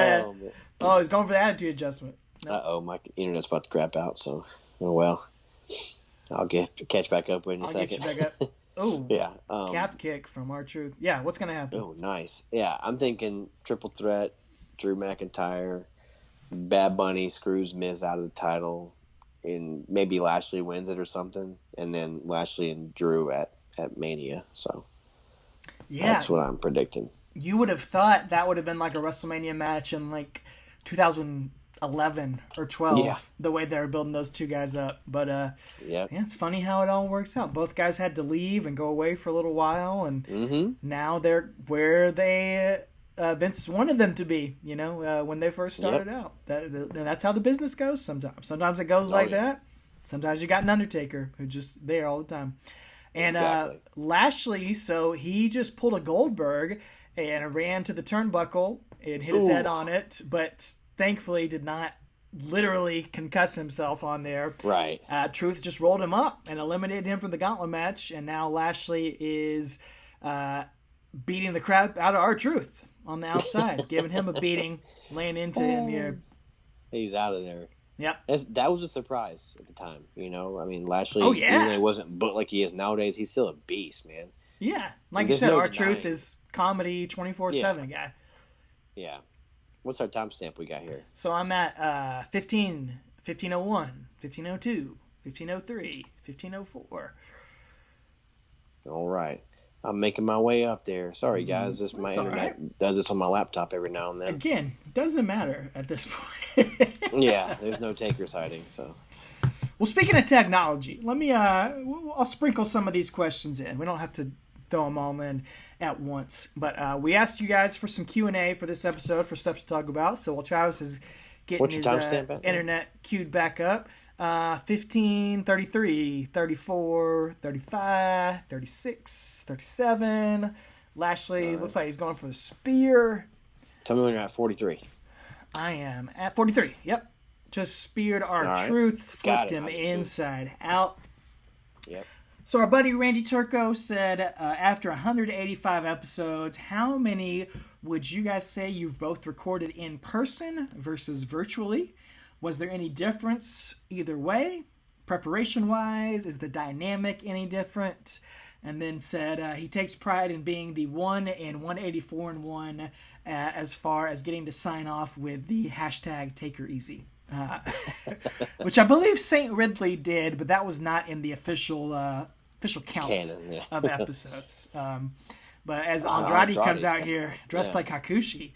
he's going for the attitude adjustment. No. My internet's about to crap out, so well. I'll catch back up with you in a second. Get you back up. Oh, yeah. Calf kick from R-Truth. Yeah, what's gonna happen? Oh, nice. Yeah, I'm thinking triple threat, Drew McIntyre, Bad Bunny screws Miz out of the title, and maybe Lashley wins it or something, and then Lashley and Drew at Mania. So that's what I'm predicting. You would have thought that would have been like a WrestleMania match in like 2011 or 12, the way they were building those two guys up. But it's funny how it all works out. Both guys had to leave and go away for a little while, and now they're where they Vince wanted them to be. When they first started out. That's how the business goes. Sometimes it goes like that. Sometimes you got an Undertaker who's just there all the time. And Lashley, so he just pulled a Goldberg and ran to the turnbuckle and hit his head on it, but thankfully did not literally concuss himself on there. Right. Truth just rolled him up and eliminated him from the gauntlet match, and now Lashley is beating the crap out of R-Truth on the outside, giving him a beating, laying into him here. He's out of there. Yep. That was a surprise at the time, I mean, Lashley, even though he wasn't booked like he is nowadays, he's still a beast, man. Yeah. Like you said, R-Truth is comedy 24/7 guy. Yeah. What's our timestamp we got here? So I'm at 1501, 1502, 1503, 1504. All right. I'm making my way up there. Sorry, guys. My internet does this on my laptop every now and then. Again, doesn't matter at this point. Yeah, there's no taker sighting. So, well, speaking of technology, let me. I'll sprinkle some of these questions in. We don't have to throw them all in at once. But we asked you guys for some Q&A for this episode for stuff to talk about. So while Travis is getting his internet queued back up, 15, 33, 34, 35, 36, 37. Lashley looks like he's going for the spear. Tell me when you're at 43. I am at 43. Yep. Just speared R-Truth, flipped him inside out. Yep. So our buddy Randy Turco said, after 185 episodes, how many would you guys say you've both recorded in person versus virtually? Was there any difference either way? Preparation-wise, is the dynamic any different? And then said he takes pride in being the 1 in 184 and 1 as far as getting to sign off with the hashtag #TakerEasy. Which I believe St. Ridley did, but that was not in the official count canon, of episodes. But as Andrade comes out here dressed like Hakushi.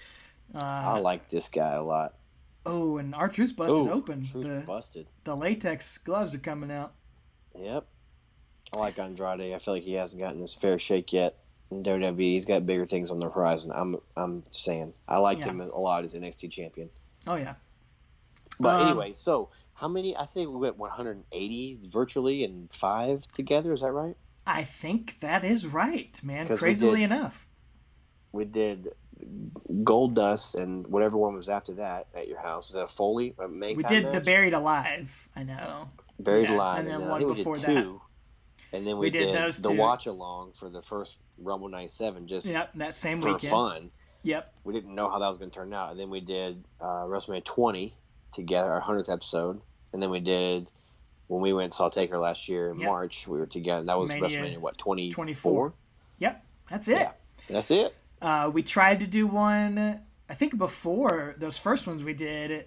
I like this guy a lot. Oh, and R-Truth's busted open. Busted. The latex gloves are coming out. Yep. I like Andrade. I feel like he hasn't gotten his fair shake yet in WWE. He's got bigger things on the horizon. I'm saying. I liked him a lot as NXT champion. Oh, yeah. But anyway, so how many? I think we went 180 virtually and 5 together. Is that right? I think that is right, man. Crazily enough. We did Gold Dust and whatever one was after that at your house. Was that a Foley? We did the Buried Alive. I know. Buried Alive. And then I one think before we did 2. That. And then we did those the two. watch along for the first Rumble 97 just that same for weekend. fun. Yep. We didn't know how that was going to turn out. And then we did WrestleMania 20 together, our 100th episode. And then we did, when we went and saw Taker last year in March, we were together. That was WrestleMania, 24? Yep. That's it. Yeah, that's it. We tried to do one, I think before those first ones we did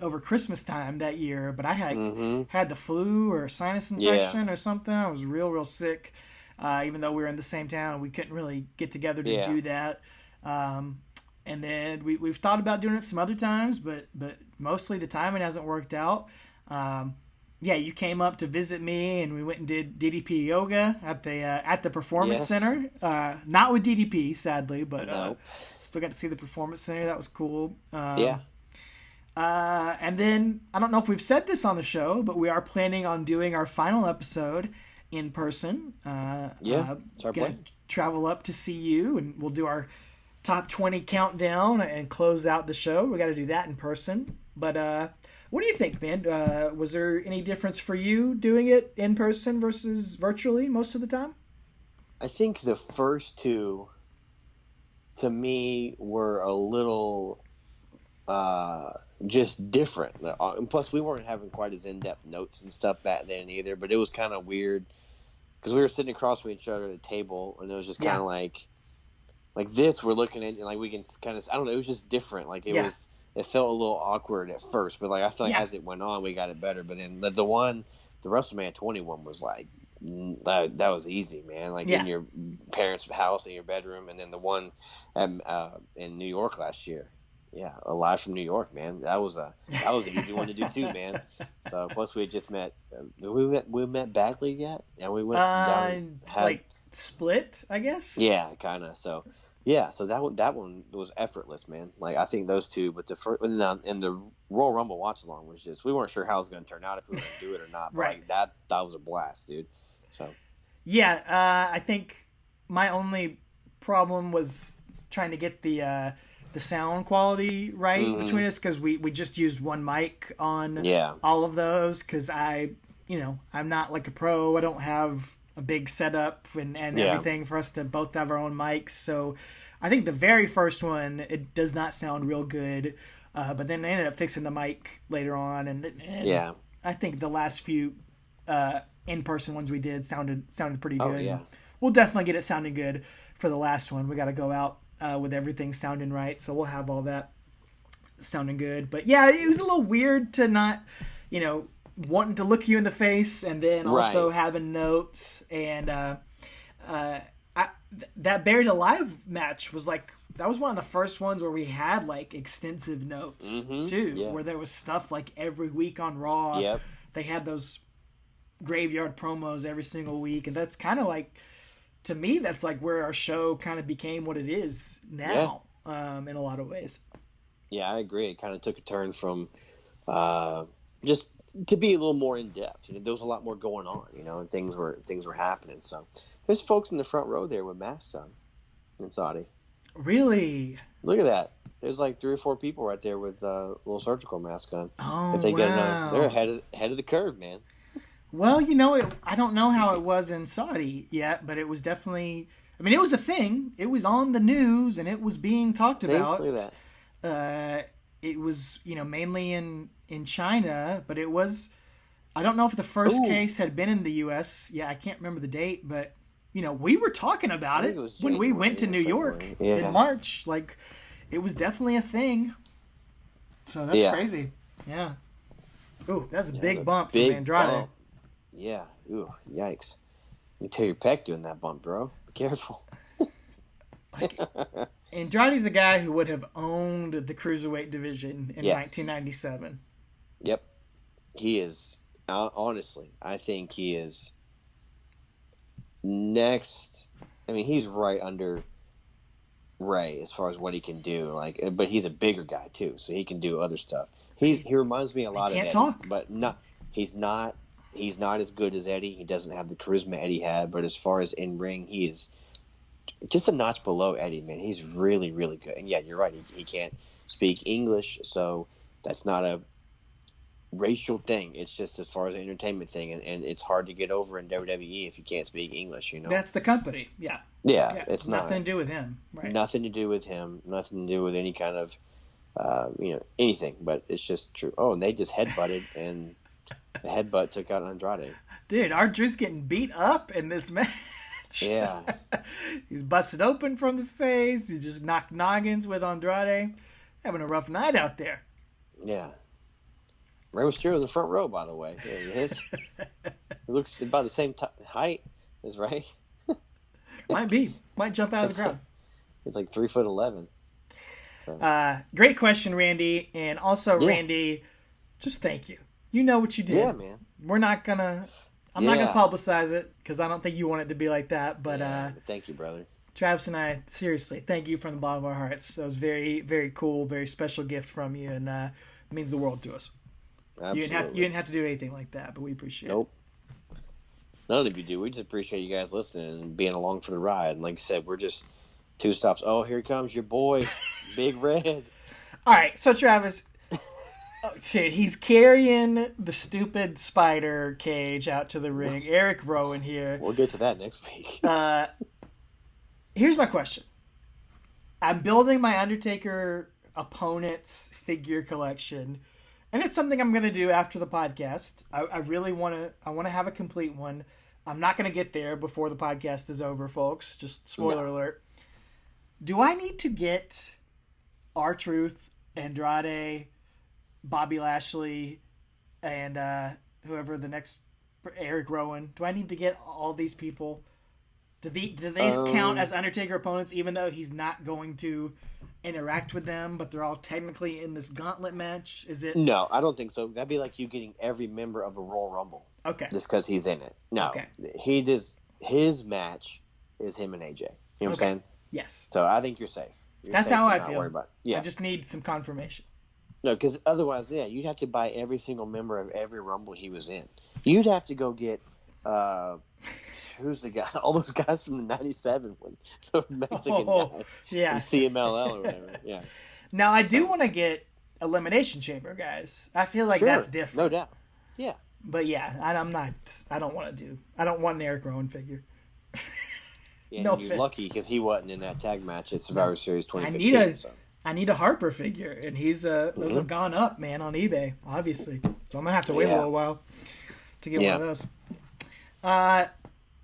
over Christmas time that year, but I had the flu or sinus infection or something. I was real sick. Even though we were in the same town, we couldn't really get together to do that. And then we've thought about doing it some other times, but mostly the timing hasn't worked out. You came up to visit me, and we went and did DDP yoga at the Performance Center. Not with DDP, sadly, but still got to see the Performance Center. That was cool. And then I don't know if we've said this on the show, but we are planning on doing our final episode in person. It's our plan. Travel up to see you, and we'll do our top 20 countdown and close out the show. We got to do that in person. But what do you think, man? Was there any difference for you doing it in person versus virtually most of the time? I think the first two, to me, were a little just different. And plus, we weren't having quite as in-depth notes and stuff back then either, but it was kind of weird because we were sitting across from each other at a table, and it was just kind of like this. We're looking at, like, we can kind of, I don't know, it was just different. Like, it was, it felt a little awkward at first, but like I feel like as it went on, we got it better. But then the WrestleMania 21 was like, that was easy, man. Like in your parents' house, in your bedroom, and then the one in New York last year. Yeah, live from New York, man. That was an easy one to do too, man. So plus we had just met. We met Bagley yet, and we went down. Like split, I guess. Yeah, kind of. So so that one was effortless, man. Like I think those two, but the first and the Royal Rumble watch along was just, we weren't sure how it was going to turn out, if we were going to do it or not. But like that was a blast, dude. So I think my only problem was trying to get the sound quality right between us, because we just used one mic on all of those, because I'm not like a pro. I don't have a big setup and everything for us to both have our own mics. So I think the very first one, it does not sound real good, but then I ended up fixing the mic later on, and I think the last few in-person ones we did sounded pretty good. We'll definitely get it sounding good for the last one. We got to go out with everything sounding right, so we'll have all that sounding good. But yeah, it was a little weird to not, wanting to look you in the face and then also having notes. And that Buried Alive match was like, that was one of the first ones where we had like extensive notes too, where there was stuff like every week on Raw. They had those graveyard promos every single week, and that's kind of like to me, that's like where our show kind of became what it is now, in a lot of ways. Yeah, I agree. It kind of took a turn from just to be a little more in depth. You know, there was a lot more going on, you know, and things were happening. So there's folks in the front row there with masks on in Saudi. Really? Look at that. There's like 3 or 4 people right there with little surgical masks on. Oh, if they get wow. they're ahead of the curve, man. Well, you know, I don't know how it was in Saudi yet, but it was definitely. I mean, it was a thing. It was on the news, and it was being talked about. Look at that. It was, you know, mainly in China, but it was. I don't know if the first case had been in the U.S. Yeah, I can't remember the date, but you know, we were talking about it when we went to New York in March. Like, it was definitely a thing. So that's crazy. Yeah. Ooh, that's a big bump from Andrade. Bump. Yeah. Ooh, yikes. You tear your pec doing that bump, bro. Be careful. Like, Andrade's a guy who would have owned the cruiserweight division in 1997. Yep. He is, honestly, I think he is next. I mean, he's right under Ray as far as what he can do. Like, but he's a bigger guy too, so he can do other stuff. He reminds me a lot of Eddie, but he's not as good as Eddie. He doesn't have the charisma Eddie had, but as far as in ring, he is just a notch below Eddie, man. He's really, really good. And yeah, you're right. He can't speak English, so that's not a racial thing. It's just as far as an entertainment thing, and it's hard to get over in WWE if you can't speak English, you know. That's the company, yeah. Yeah, it's nothing to do with him, right? Nothing to do with him. Nothing to do with any kind of, anything. But it's just true. Oh, and they just headbutted, and the headbutt took out Andrade. Dude, R-Truth's getting beat up in this match. Yeah. He's busted open from the face. He just knocked noggins with Andrade. Having a rough night out there. Yeah. Rey Mysterio in the front row, by the way. There he is. He looks about the same height as Ray. Might be. Might jump out of the crowd. He's like 3'11". So. Great question, Randy. And also, Randy, just thank you. You know what you did. Yeah, man. We're not going to... I'm not going to publicize it because I don't think you want it to be like that. But thank you, brother. Travis and I, seriously, thank you from the bottom of our hearts. That was very, very cool, very special gift from you, and it means the world to us. Absolutely. You didn't have to do anything like that, but we appreciate it. Nope. None of you do. We just appreciate you guys listening and being along for the ride. And like I said, we're just 2 stops. Oh, here comes your boy, Big Red. All right, so Travis, he's carrying the stupid spider cage out to the ring. Eric Rowan here. We'll get to that next week. Here's my question. I'm building my Undertaker opponents figure collection, and it's something I'm going to do after the podcast. I really want to have a complete one. I'm not going to get there before the podcast is over, folks. Just spoiler alert. Do I need to get R-Truth, Andrade, Bobby Lashley, and whoever the next, Eric Rowan? Do I need to get all these people? Do they count as Undertaker opponents, even though he's not going to interact with them, but they're all technically in this gauntlet match? Is it? No, I don't think so. That'd be like you getting every member of a Royal Rumble. Okay. Just because he's in it. No. Okay. His match is him and AJ. You know what I'm saying? Yes. So I think you're safe. That's how I feel. Yeah. I just need some confirmation. No, because otherwise, you'd have to buy every single member of every Rumble he was in. You'd have to go get who's the guy? All those guys from the '97 when the Mexican guys, from CMLL or whatever. Yeah. Now I do want to get Elimination Chamber guys. I feel like that's different. No doubt. Yeah. But yeah, I'm not. I don't want to do. I don't want an Eric Rowan figure. Yeah, no, you're lucky because he wasn't in that tag match at Survivor Series 2015. I need a Harper figure, and he's those have gone up, man, on eBay, obviously. So I'm gonna have to wait a little while to get one of those.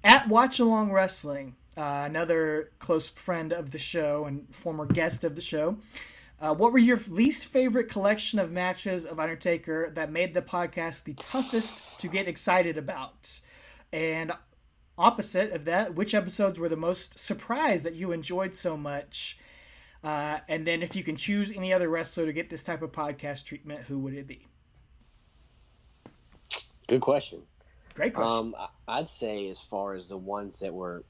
At Watch Along Wrestling, another close friend of the show and former guest of the show. What were your least favorite collection of matches of Undertaker that made the podcast the toughest to get excited about? And opposite of that, which episodes were the most surprised that you enjoyed so much? And then if you can choose any other wrestler to get this type of podcast treatment, who would it be? Good question. Great question. I'd say as far as the ones that were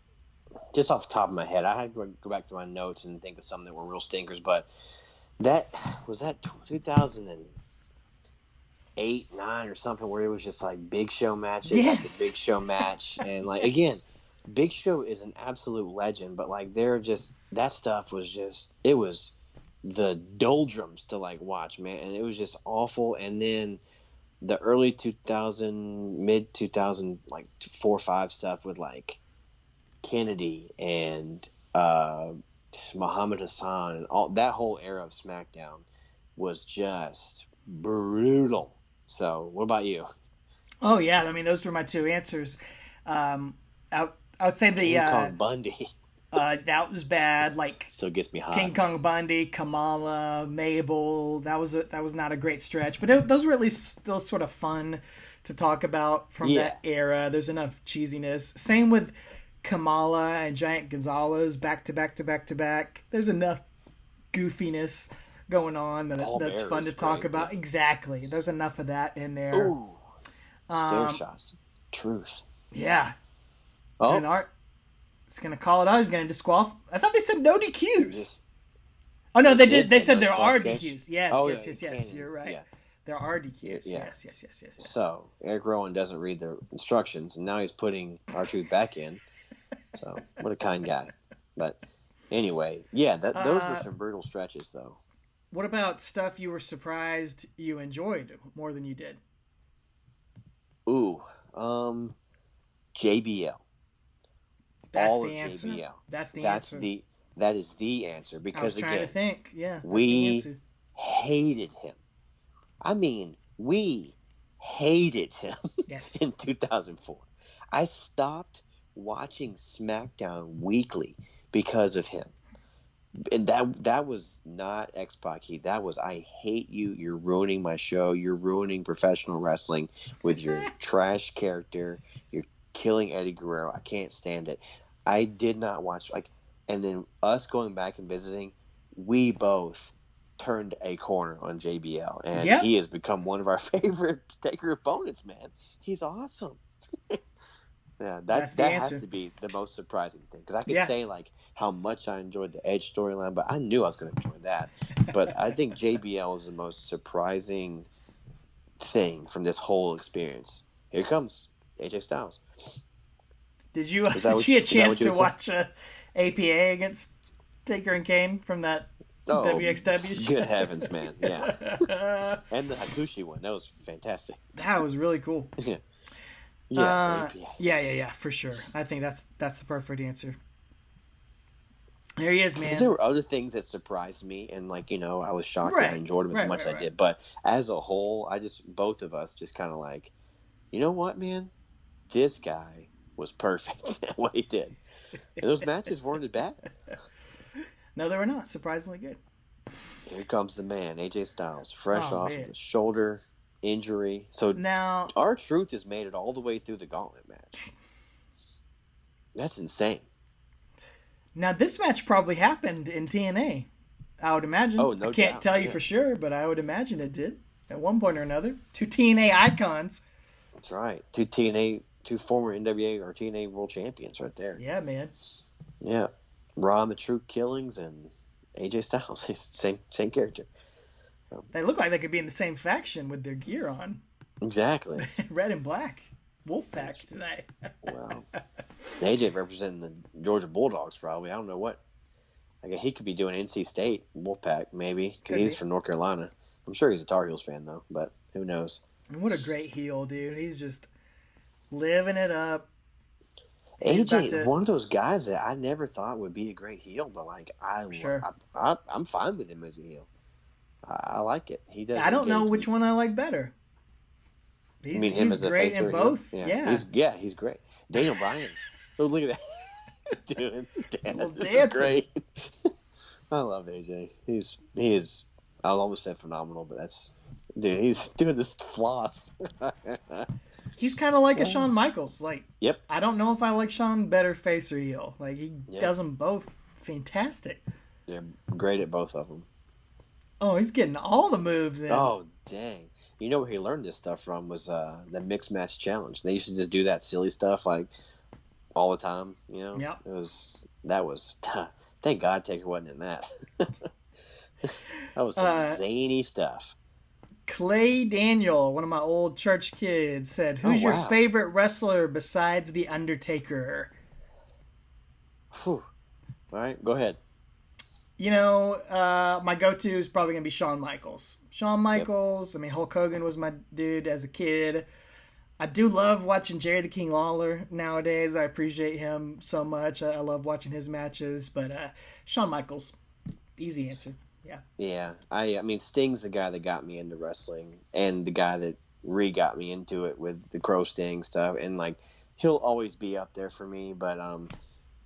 just off the top of my head, I had to go back to my notes and think of some that were real stinkers. But that 2008, 9, or something, where it was just like Big Show matches, like the Big Show match, and like again, Big Show is an absolute legend. But like that stuff was it was the doldrums to like watch, man, and it was just awful. And then the early 2000, mid 2000, like 4 or 5 stuff with like Kennedy and Muhammad Hassan and all that whole era of SmackDown was just brutal. So, what about you? Oh yeah, I mean those were my 2 answers. I would say the King Kong Bundy. that was bad. Like still gets me hot. King Kong Bundy, Kamala, Mabel. That was not a great stretch, but those were at least still sort of fun to talk about from that era. There's enough cheesiness. Same with Kamala and Giant Gonzalez back to back to back to back. There's enough goofiness going on that's fun to talk about. Yeah. Exactly. There's enough of that in there. Ooh. Stair shots. Truth. Yeah. Oh. And Art is going to call it out. He's going to disqualify. I thought they said no DQs. Oh, no, they did. They said there are DQs. Yes. You're right. Yeah. There are DQs. Yeah. Yes. So, Eric Rowan doesn't read the instructions, and now he's putting R-Truth back in. So, what a kind guy. But anyway, yeah, those were some brutal stretches, though. What about stuff you were surprised you enjoyed more than you did? Ooh, JBL. That's the answer. JBL. That is the answer, because I was trying to think. Yeah, we hated him. I mean, we hated him. Yes. In 2004. I stopped watching SmackDown weekly because of him. And that was not X-Pac. That was, I hate you. You're ruining my show. You're ruining professional wrestling with your trash character. You're killing Eddie Guerrero. I can't stand it. I did not watch, and then us going back and visiting, we both turned a corner on JBL, and he has become one of our favorite Taker opponents, man. He's awesome. Yeah, that has to be the most surprising thing, because I could say how much I enjoyed the Edge storyline, but I knew I was going to enjoy that. But I think JBL is the most surprising thing from this whole experience. Here comes AJ Styles. Did you get a chance to watch APA against Taker and Kane from that WXW show? Good heavens, man. Yeah. And the Hakushi one. That was fantastic. That was really cool. Yeah. Yeah, for sure. I think that's the perfect answer. There he is, man. There were other things that surprised me, and I was shocked that I enjoyed him as much as I did. But as a whole, both of us just kind of you know what, man? This guy was perfect at what he did. And those matches weren't as bad. No, they were not. Surprisingly good. Here comes the man, AJ Styles, fresh off of the shoulder injury. So now R-Truth has made it all the way through the gauntlet match. That's insane. Now this match probably happened in TNA. I would imagine. Oh, no doubt. I can't tell you for sure, but I would imagine it did at one point or another. 2 TNA icons. That's right. 2 former NWA or TNA world champions right there. Yeah, man. Yeah. Ron the True Killings and AJ Styles. Same character. They look like they could be in the same faction with their gear on. Exactly. Red and black. Wolfpack tonight. Well, AJ representing the Georgia Bulldogs probably. I don't know what. He could be doing NC State Wolfpack maybe, because he's from North Carolina. I'm sure he's a Tar Heels fan though, but who knows? And what a great heel, dude. He's just living it up. AJ is one of those guys that I never thought would be a great heel, but I'm fine with him as a heel. I like it. He does. I don't know which one I like better. He's great in both. Yeah. He's great. Daniel Bryan. Oh, look at that. Dude, this is great. I love AJ. He is. I almost said phenomenal, but he's doing this floss. He's kind of like a Shawn Michaels. Yep. I don't know if I like Shawn better face or heel. He does them both fantastic. They're great at both of them. Oh, he's getting all the moves in. Oh, dang. You know where he learned this stuff from was the Mixed Match Challenge. They used to just do that silly stuff all the time. You know, Yep. that was. Thank God Taker wasn't in that. That was some zany stuff. Clay Daniel, one of my old church kids, said, "Who's your favorite wrestler besides The Undertaker?" Whew. All right, go ahead. You know, my go-to is probably going to be Shawn Michaels. Shawn Michaels, I mean, Hulk Hogan was my dude as a kid. I do love watching Jerry the King Lawler nowadays. I appreciate him so much. I love watching his matches. But Shawn Michaels, easy answer. Yeah. Yeah. I mean, Sting's the guy that got me into wrestling and the guy that got me into it with the Crow Sting stuff. And, like, he'll always be up there for me. But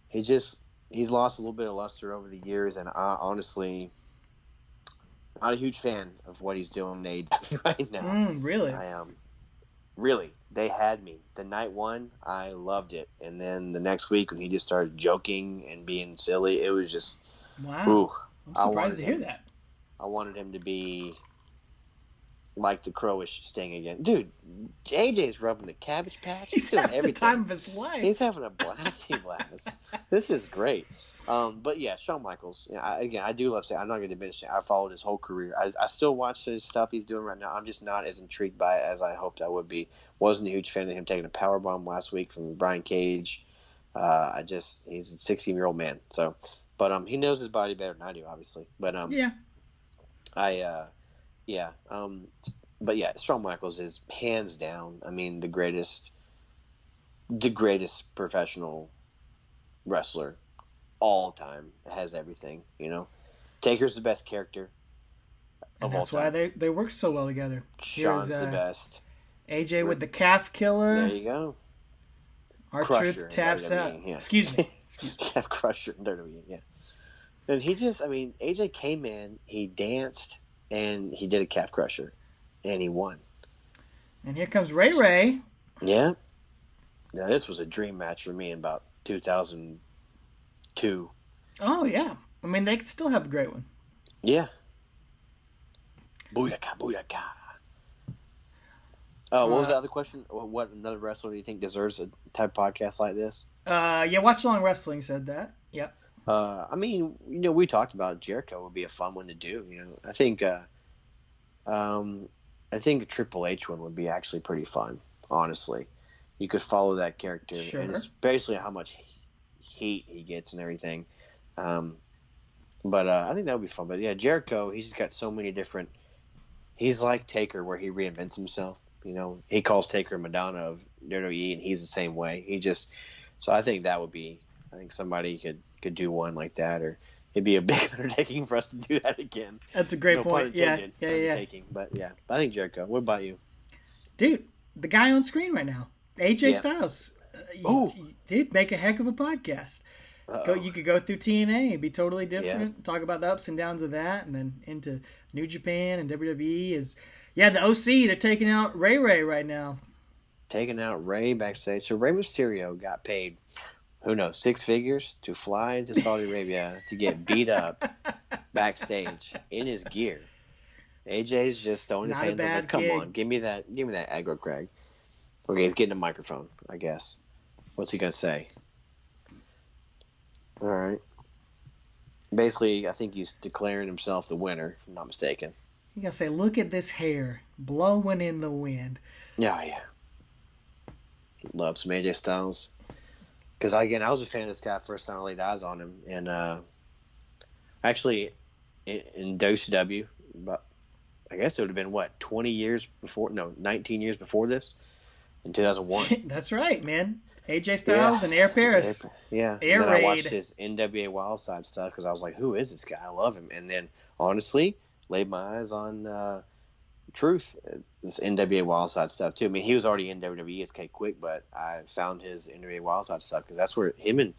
he's lost a little bit of luster over the years. And I honestly, not a huge fan of what he's doing in AEW right now. Really? I am. Really, they had me. The night one, I loved it, and then the next week when he just started joking and being silly, it was just wow. Ooh, I'm surprised to hear that. I wanted him to be like the Crowish Sting again, dude. JJ's rubbing the Cabbage Patch. He's doing having everything. the time of his life. He's having a blasty blast. This is great. But yeah, Shawn Michaels. I do love saying. I'm not going to diminish it. I followed his whole career. I still watch his stuff he's doing right now. I'm just not as intrigued by it as I hoped I would be. Wasn't a huge fan of him taking a powerbomb last week from Brian Cage. He's a 16-year-old man. So, but he knows his body better than I do, obviously. But yeah. But yeah, Shawn Michaels is hands down. I mean, the greatest professional wrestler. All time. It has everything, you know. Taker's the best character of and that's all time. why they work so well together. Shawn's the best. AJ with the calf killer. There you go. R-Truth taps out. Yeah. Excuse me. Calf Crusher in WWE, yeah. And AJ came in, he danced, and he did a calf crusher, and he won. And here comes Ray Ray. Yeah. Now this was a dream match for me in about 2002. Oh, yeah. I mean, they could still have a great one. Yeah. Booyaka, booyaka. What was the other question? What another wrestler do you think deserves a type of podcast like this? Yeah, Watch Along Wrestling said that. Yep. I mean, you know, we talked about Jericho would be a fun one to do. You know, I think a Triple H one would be actually pretty fun. Honestly, you could follow that character, sure. and especially how much heat he gets and everything. But I think that would be fun. But yeah, Jericho, he's got so many different. He's like Taker, where he reinvents himself. You know, he calls Taker Madonna of WWE, and he's the same way. So I think that would be. I think somebody could do one like that, or it'd be a big undertaking for us to do that again. That's a great point. Yeah. But yeah, I think Jericho. What about you, dude? The guy on screen right now, AJ Styles. Dude, make a heck of a podcast. You could go through TNA, be totally different. Talk about the ups and downs of that, and then into New Japan and WWE. The OC. They're taking out Ray Ray right now. Taking out Ray backstage. So Rey Mysterio got paid, who knows, 6 figures to fly into Saudi Arabia to get beat up backstage in his gear. AJ's just throwing his hands up like, come on, give me that aggro, Craig. Okay, he's getting a microphone, I guess. What's he gonna say? All right. Basically, I think he's declaring himself the winner, if I'm not mistaken. You gotta say, look at this hair blowing in the wind. Yeah. Love some AJ Styles. Because, again, I was a fan of this guy first time I laid eyes on him. And actually, in WCW, but I guess it would have been, 19 years before this? In 2001. That's right, man. AJ Styles and Air Paris. Yeah. Air and then Raid. I watched his NWA Wildside stuff because I was like, who is this guy? I love him. And then, honestly, laid my eyes on Truth, this NWA Wildside stuff, too. I mean, he was already in WWE as K Quick, but I found his NWA Wildside stuff because that's where him and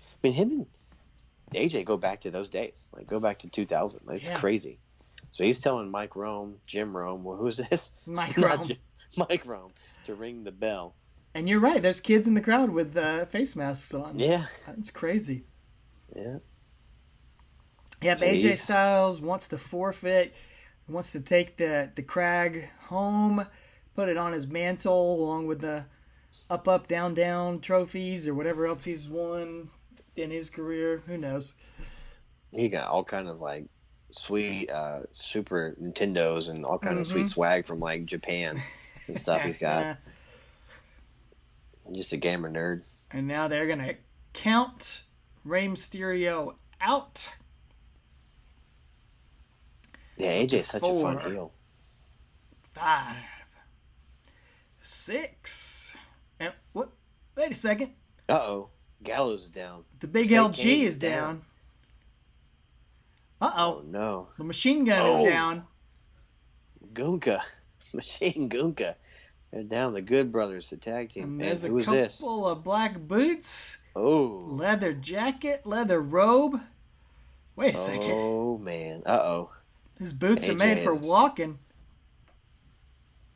AJ go back to those days. Like, go back to 2000. Like, it's crazy. So he's telling Mike Rome, Jim Rome, well, who's this? Mike Rome. Mike Rome to ring the bell. And you're right. There's kids in the crowd with face masks on. Yeah. That's crazy. Yeah. Yeah, but AJ Styles wants to forfeit. He wants to take the crag home, put it on his mantle along with the up, down, down trophies or whatever else he's won in his career. Who knows? He got all kind of like sweet Super Nintendos and all kind of Mm-hmm. sweet swag from like Japan and stuff he's got. Yeah. Just a gamer nerd. And now they're going to count Rey Mysterio out. Yeah, AJ's such a fun 4, heel. 5, 6. And what? Wait a second. Uh-oh. Gallows is down. The big Fake LG Kane is down. Uh-oh. Oh, no. The machine gun is down. Gunka. Machine Gunka. They're down. The Good Brothers, the tag team. And Man, there's a who's couple this? of black boots, Oh. leather jacket, leather robe. Wait a second. Oh, man. Uh-oh. His boots are AJ made for is- walking.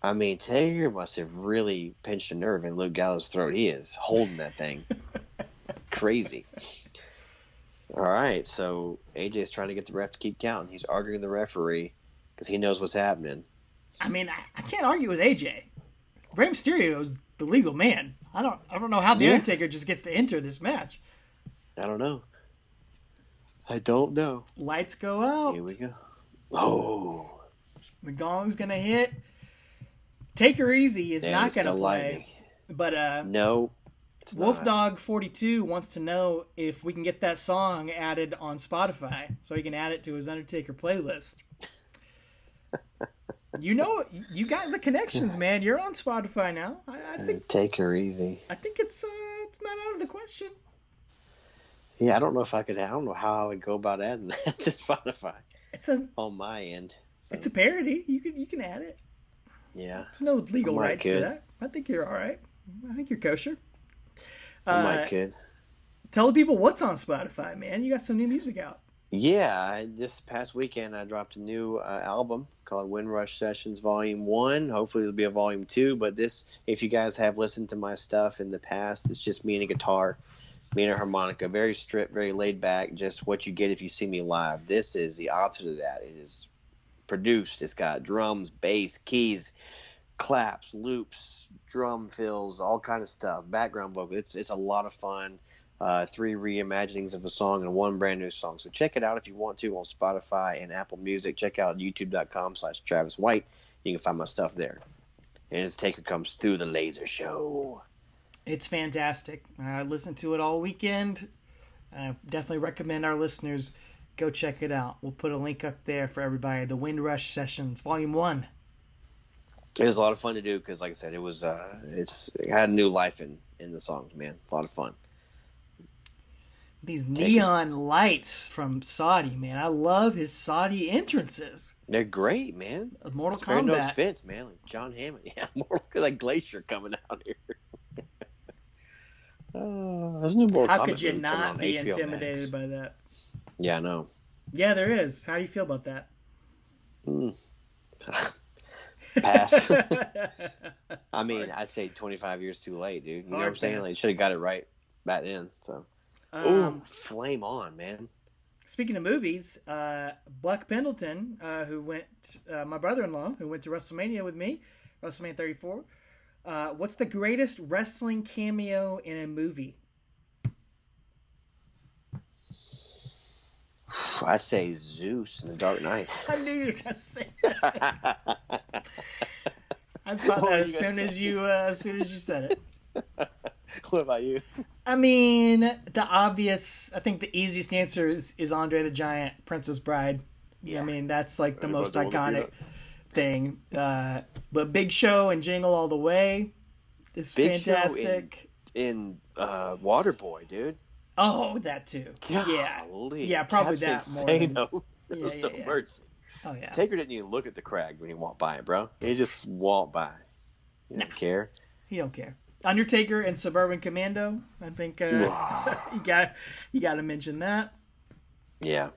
I mean, Taylor must have really pinched a nerve in Luke Gallows' throat. He is holding that thing. Crazy. All right, so AJ's trying to get the ref to keep counting. He's arguing the referee because he knows what's happening. I mean, I can't argue with AJ. Rey Mysterio is the legal man. I don't know how the Yeah. Undertaker just gets to enter this match. I don't know. I don't know. Lights go out. Here we go. Oh. The gong's gonna hit. Take Her Easy is not There's gonna the play. lightning. But No. It's not. Wolfdog42 wants to know if we can get that song added on Spotify so he can add it to his Undertaker playlist. You know, you got the connections, man. You're on Spotify now. I Take her easy. think it's not out of the question. Yeah, I don't know if I could. I don't know how I would go about adding that to Spotify It's a on my end. So, it's a parody. You can add it. yeah, There's no legal I might rights to could. that. I think you're all right. I think you're kosher. I might could. Tell the people what's on Spotify, man. You got some new music out. Yeah, this past weekend I dropped a new album called Windrush Sessions Volume 1. Hopefully there'll be a Volume 2, but this, if you guys have listened to my stuff in the past, it's just me and a guitar, me and a harmonica, very stripped, very laid back, just what you get if you see me live. This is the opposite of that. It is produced. It's got drums, bass, keys, claps, loops, drum fills, all kind of stuff, background vocal. It's a lot of fun. 3 reimaginings of a song and 1 brand new song. So check it out if you want to on Spotify and Apple Music. Check out youtube.com/Travis White. You can find my stuff there. And his Taker comes through the laser show. It's fantastic. I listened to it all weekend. I definitely recommend our listeners go check it out. We'll put a link up there for everybody. The Windrush Sessions, Volume 1. It was a lot of fun to do because, like I said, it was it had a new life in the songs, man. A lot of fun. These neon lights from Saudi, man. I love his Saudi entrances. They're great, man. Mortal It's very no Kombat. expense, man. Like John Hammond. Yeah, more like Glacier coming out here. There's a new Mortal How Kombat could you movie coming not on be HBO intimidated Max. by that? Yeah, I know. Yeah, there is. How do you feel about that? Pass. I mean, I'd say 25 years too late, dude. You know what I'm saying? pass. Like, should have got it right back then. So, ooh, flame on, man. Speaking of movies, Buck Pendleton, my brother-in-law, who went to WrestleMania with me, WrestleMania 34. What's the greatest wrestling cameo in a movie? I'd say Zeus in the Dark Knight. I knew you were gonna say that. I thought What that were as you gonna soon as you said it. What about you? I mean, I think the easiest answer is Andre the Giant, Princess Bride. Yeah. I mean, that's like the most Everybody wanna do iconic thing. But Big Show and Jingle All the Way is Big Show fantastic. In Waterboy, dude. Oh, that too. Golly. Yeah, probably Captain that more than- Sano. There was no yeah. mercy. Oh yeah. Taker didn't even look at the crag when he walked by it, bro. He just walked by. He didn't care. He don't care. Undertaker and Suburban Commando. I think you got to mention that. Yeah.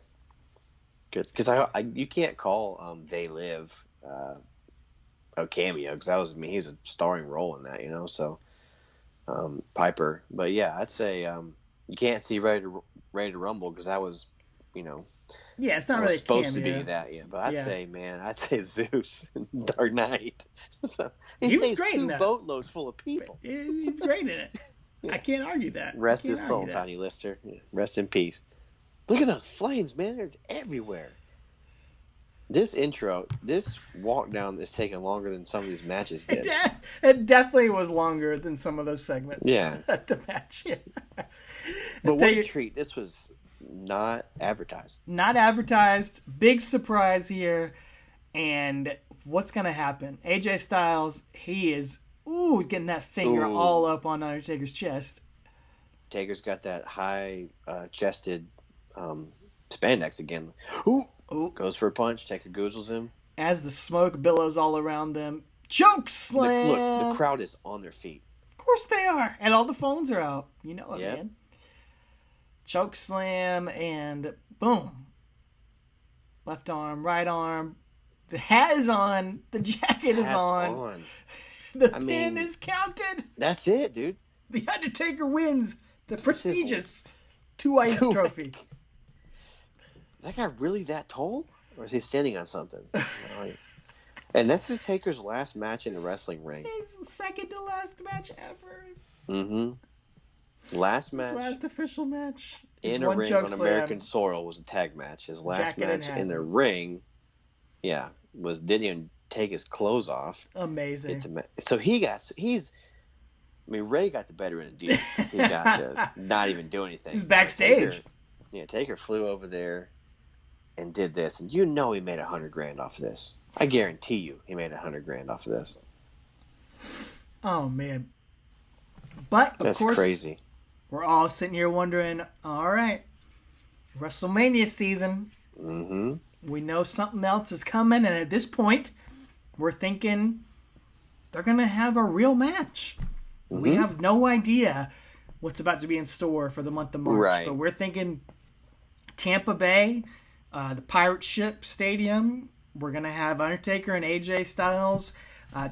Good, because you can't call They Live a cameo because he's a starring role in that, you know. So Piper, but yeah, I'd say you can't see Ready to Rumble because that was, you know, Yeah, it's not It was really supposed to cameo. be that, yeah. But Yeah. I'd say Zeus in Dark Knight. So, He was saves great in two that. boatloads full of people. He's great in it. Yeah. I can't argue that. Rest I can't his soul, argue that. Tiny Lister. Yeah. Rest in peace. Look at those flames, man. They're everywhere. This intro, this walk down is taking longer than some of these matches did. It definitely was longer than some of those segments. Yeah. At the match. But what a treat. This was not advertised. Not advertised. Big surprise here. And what's going to happen? AJ Styles, he is getting that finger all up on Undertaker's chest. Taker's got that high chested spandex again. Ooh. Goes for a punch. Taker goozles him. As the smoke billows all around them. Choke slam! Look, the crowd is on their feet. Of course they are. And all the phones are out. You know it, man. Choke slam and boom. Left arm, right arm. The hat is on. The jacket is on. The pin is counted. That's it, dude. The Undertaker wins the prestigious 2-item trophy. Is that guy really that tall? Or is he standing on something? And this is Taker's last match in the wrestling ring. His second to last match ever. Mm-hmm. Last match. His last official match. In a ring on American soil was a tag match. His last match in the ring, didn't even take his clothes off. Amazing. So Ray got the better end of the deal. He got to not even do anything. He's backstage. Taker flew over there and did this, and he made $100,000 off of this. I guarantee you, he made $100,000 off of this. Oh man! But of course, crazy. We're all sitting here wondering, all right, WrestleMania season. Mm-hmm. We know something else is coming, and at this point, we're thinking they're gonna have a real match. Mm-hmm. We have no idea what's about to be in store for the month of March, but we're thinking Tampa Bay, the Pirate Ship Stadium. We're going to have Undertaker and AJ Styles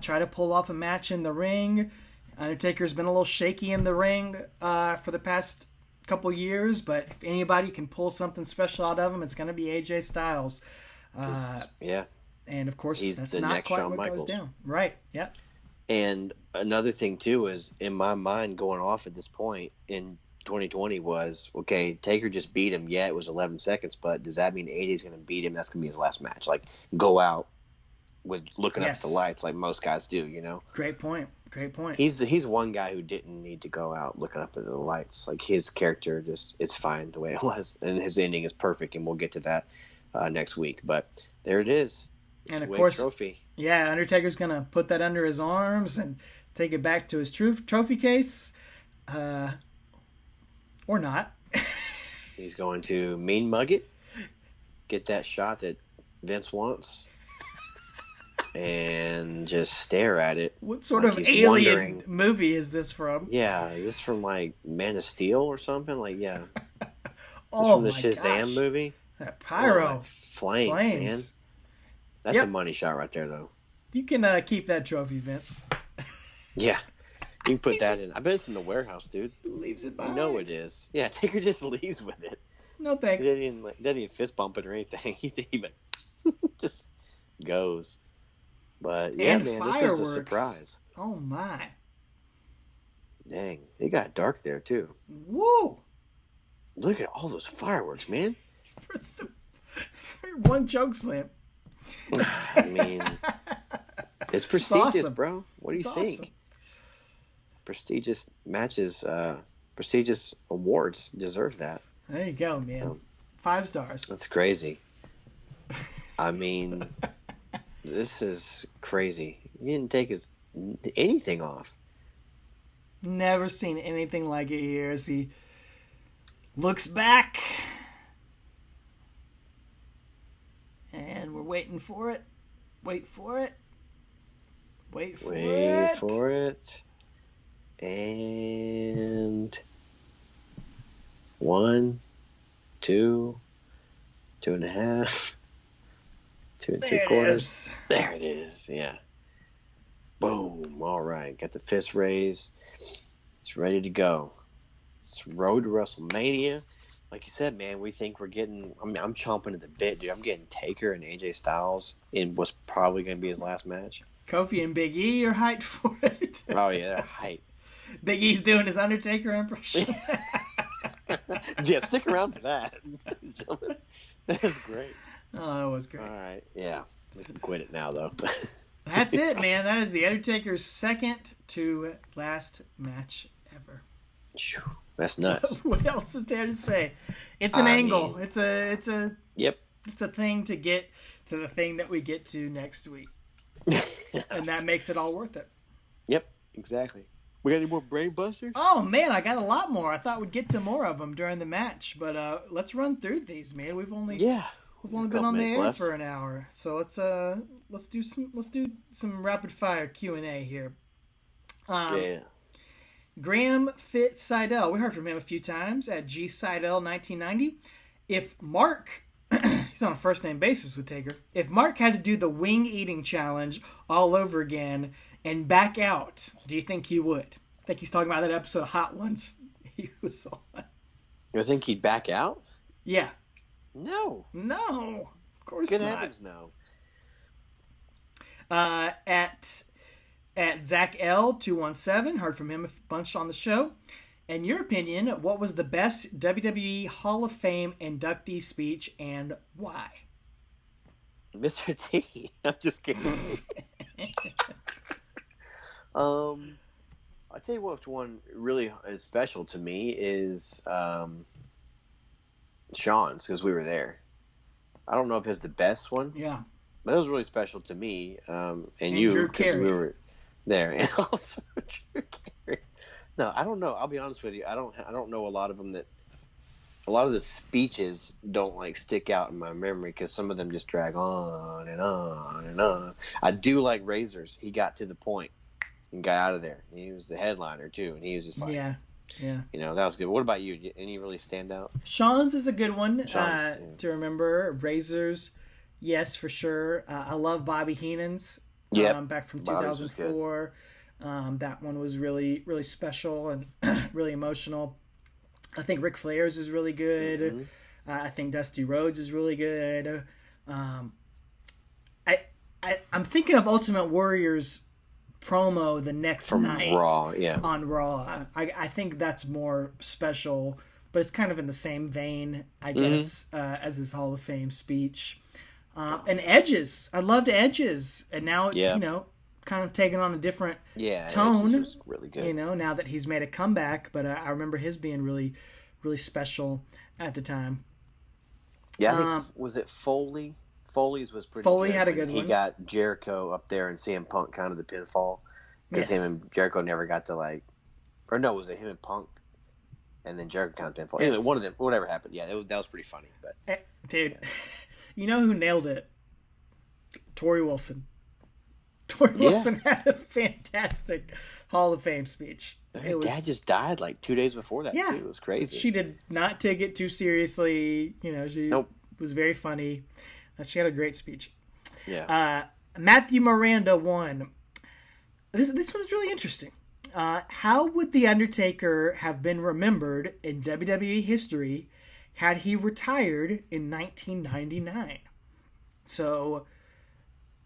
try to pull off a match in the ring. Undertaker's been a little shaky in the ring for the past couple years, but if anybody can pull something special out of him, it's going to be AJ Styles. And of course, that's not quite what goes down. Right, yep. And another thing, too, is in my mind going off at this point in 2020 was, okay, Taker just beat him. Yeah, it was 11 seconds, but does that mean AJ's going to beat him? That's going to be his last match. Like, go out with looking up at the lights like most guys do, you know? Great point. He's one guy who didn't need to go out looking up at the lights. Like, his character it's fine the way it was. And his ending is perfect, and we'll get to that next week. But there it is. And of course, trophy. Yeah, Undertaker's going to put that under his arms and take it back to his trophy case. Or not. He's going to mean mug it, get that shot that Vince wants, and just stare at it. What sort of alien movie is this from? Yeah, is this from like Man of Steel or something? Like, yeah. From the Shazam movie? That pyro. Flames, man. That's a money shot right there, though. You can keep that trophy, Vince. Yeah. You can put that in. I bet it's in the warehouse, dude. Leaves it behind. You know it is. Yeah, Taker just leaves with it. No thanks. He doesn't even fist bump it or anything. He just goes. But yeah, and man, fireworks. This was a surprise. Oh my. Dang, it got dark there too. Woo! Look at all those fireworks, man. For one choke slam. I mean, it's prestigious, bro. What do you think? Awesome. Prestigious matches, prestigious awards deserve that. There you go, man. 5 stars. That's crazy. I mean, this is crazy. He didn't take anything off. Never seen anything like it here as he looks back. And we're waiting for it. Wait for it. Wait for it. And 1, 2, 2.5, 2 3/4. There it is. Yeah. Boom. All right. Got the fist raised. It's ready to go. It's road to WrestleMania. like you said, man, we think we're getting. I mean, I'm chomping at the bit, dude. I'm getting Taker and AJ Styles in what's probably going to be his last match. Kofi and Big E are hyped for it. Oh yeah, they're hype. Big E's doing his Undertaker impression. Yeah, stick around for that. That was great. Oh, that was great. All right, yeah, we can quit it now though. That's it, man. That is the Undertaker's second to last match ever. That's nuts. What else is there to say? It's an angle. It's a Yep. It's a thing to get to the thing that we get to next week, and that makes it all worth it. Yep, exactly. We got any more brain busters? Oh man, I got a lot more. I thought we'd get to more of them during the match, but let's run through these, man. We've only been on the air for an hour, so let's do some rapid fire Q&A here. Yeah. Graham Fitz Seidel, we heard from him a few times at G Seidel 1990. If Mark, he's on a first name basis with Taker. If Mark had to do the wing eating challenge all over again and back out, do you think he would? I think he's talking about that episode of Hot Ones he was on. You think he'd back out? Yeah. No. No. Of course Good not. heavens, no. At Zach L 217, heard from him a bunch on the show. In your opinion, what was the best WWE Hall of Fame inductee speech and why? Mr. T. I'm just kidding. I'll tell you what one really is special to me is Sean's, because we were there. I don't know if it's the best one. Yeah. But it was really special to me and you, Drew because Carey. we were there. And also Drew Carey. No, I don't know. I'll be honest with you. I don't know a lot of them that. A lot of the speeches don't like stick out in my memory because some of them just drag on and on and on. I do like Razor's. He got to the point and got out of there. He was the headliner too, and he was just like, Yeah. you know, that was good. What about you? Did any really stand out? Sean's is a good one Yeah. to remember. Razors, yes, for sure. I love Bobby Heenan's. Yep. Back from Bobby's was 2004. That one was really, really special and really emotional. I think Ric Flair's is really good. Mm-hmm. I think Dusty Rhodes is really good. I'm thinking of Ultimate Warrior's promo the next From night Raw, yeah. on Raw. I think that's more special, but it's kind of in the same vein, I guess, as his Hall of Fame speech. And Edge's. I loved Edge's, and now it's kind of taking on a different tone. It was really good. You know, now that he's made a comeback, but I remember his being really, really special at the time. Yeah, I think, was it Foley? Foley's was pretty Foley good. had a good He one. got Jericho up there and CM Punk kind of the pinfall. Because him and Jericho never got to like... Or no, was it him and Punk? And then Jericho kind of pinfall. Yes. Anyway, one of them, whatever happened. Yeah, that was pretty funny. But Dude, you know who nailed it? Tori Wilson. Tori Wilson had a fantastic Hall of Fame speech. her dad just died like 2 days before that, too. It was crazy. She did not take it too seriously. You know, she was very funny. She had a great speech. Yeah. Matthew Miranda won. This one's really interesting. How would The Undertaker have been remembered in WWE history had he retired in 1999? So,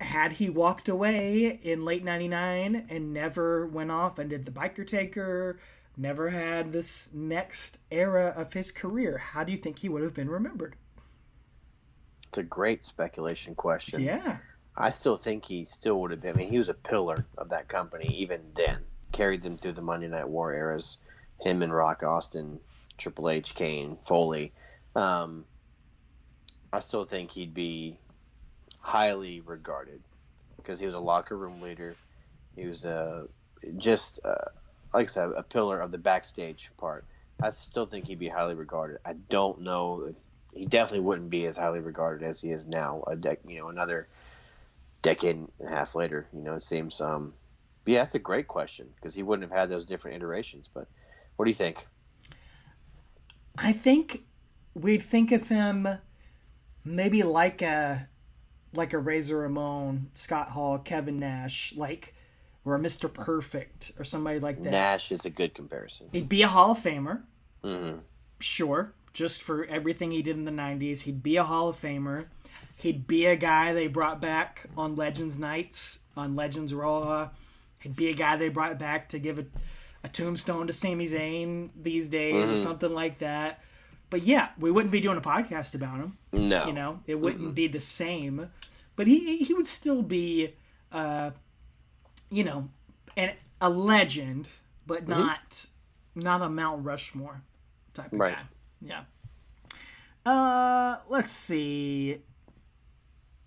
had he walked away in late 99 and never went off and did the Biker Taker, never had this next era of his career, how do you think he would have been remembered? It's a great speculation question. Yeah. I still think he still would have been. I mean, he was a pillar of that company even then. Carried them through the Monday Night War eras. Him and Rock Austin, Triple H, Kane, Foley. I still think he'd be highly regarded because he was a locker room leader. He was like I said, a pillar of the backstage part. I still think he'd be highly regarded. I don't know. He definitely wouldn't be as highly regarded as he is now. Another decade and a half later. It seems. But yeah, that's a great question because he wouldn't have had those different iterations. But what do you think? I think we'd think of him maybe like a Razor Ramon, Scott Hall, Kevin Nash, or a Mr. Perfect or somebody like that. Nash is a good comparison. He'd be a Hall of Famer, Mm-hmm. sure. just for everything he did in the 90s. He'd be a Hall of Famer. He'd be a guy they brought back on Legends Nights, on Legends Raw. He'd be a guy they brought back to give a tombstone to Sami Zayn these days or something like that. But yeah, we wouldn't be doing a podcast about him. No. You know, it wouldn't be the same. But he would still be, you know, a legend, but not a Mount Rushmore type of guy. Yeah. Let's see.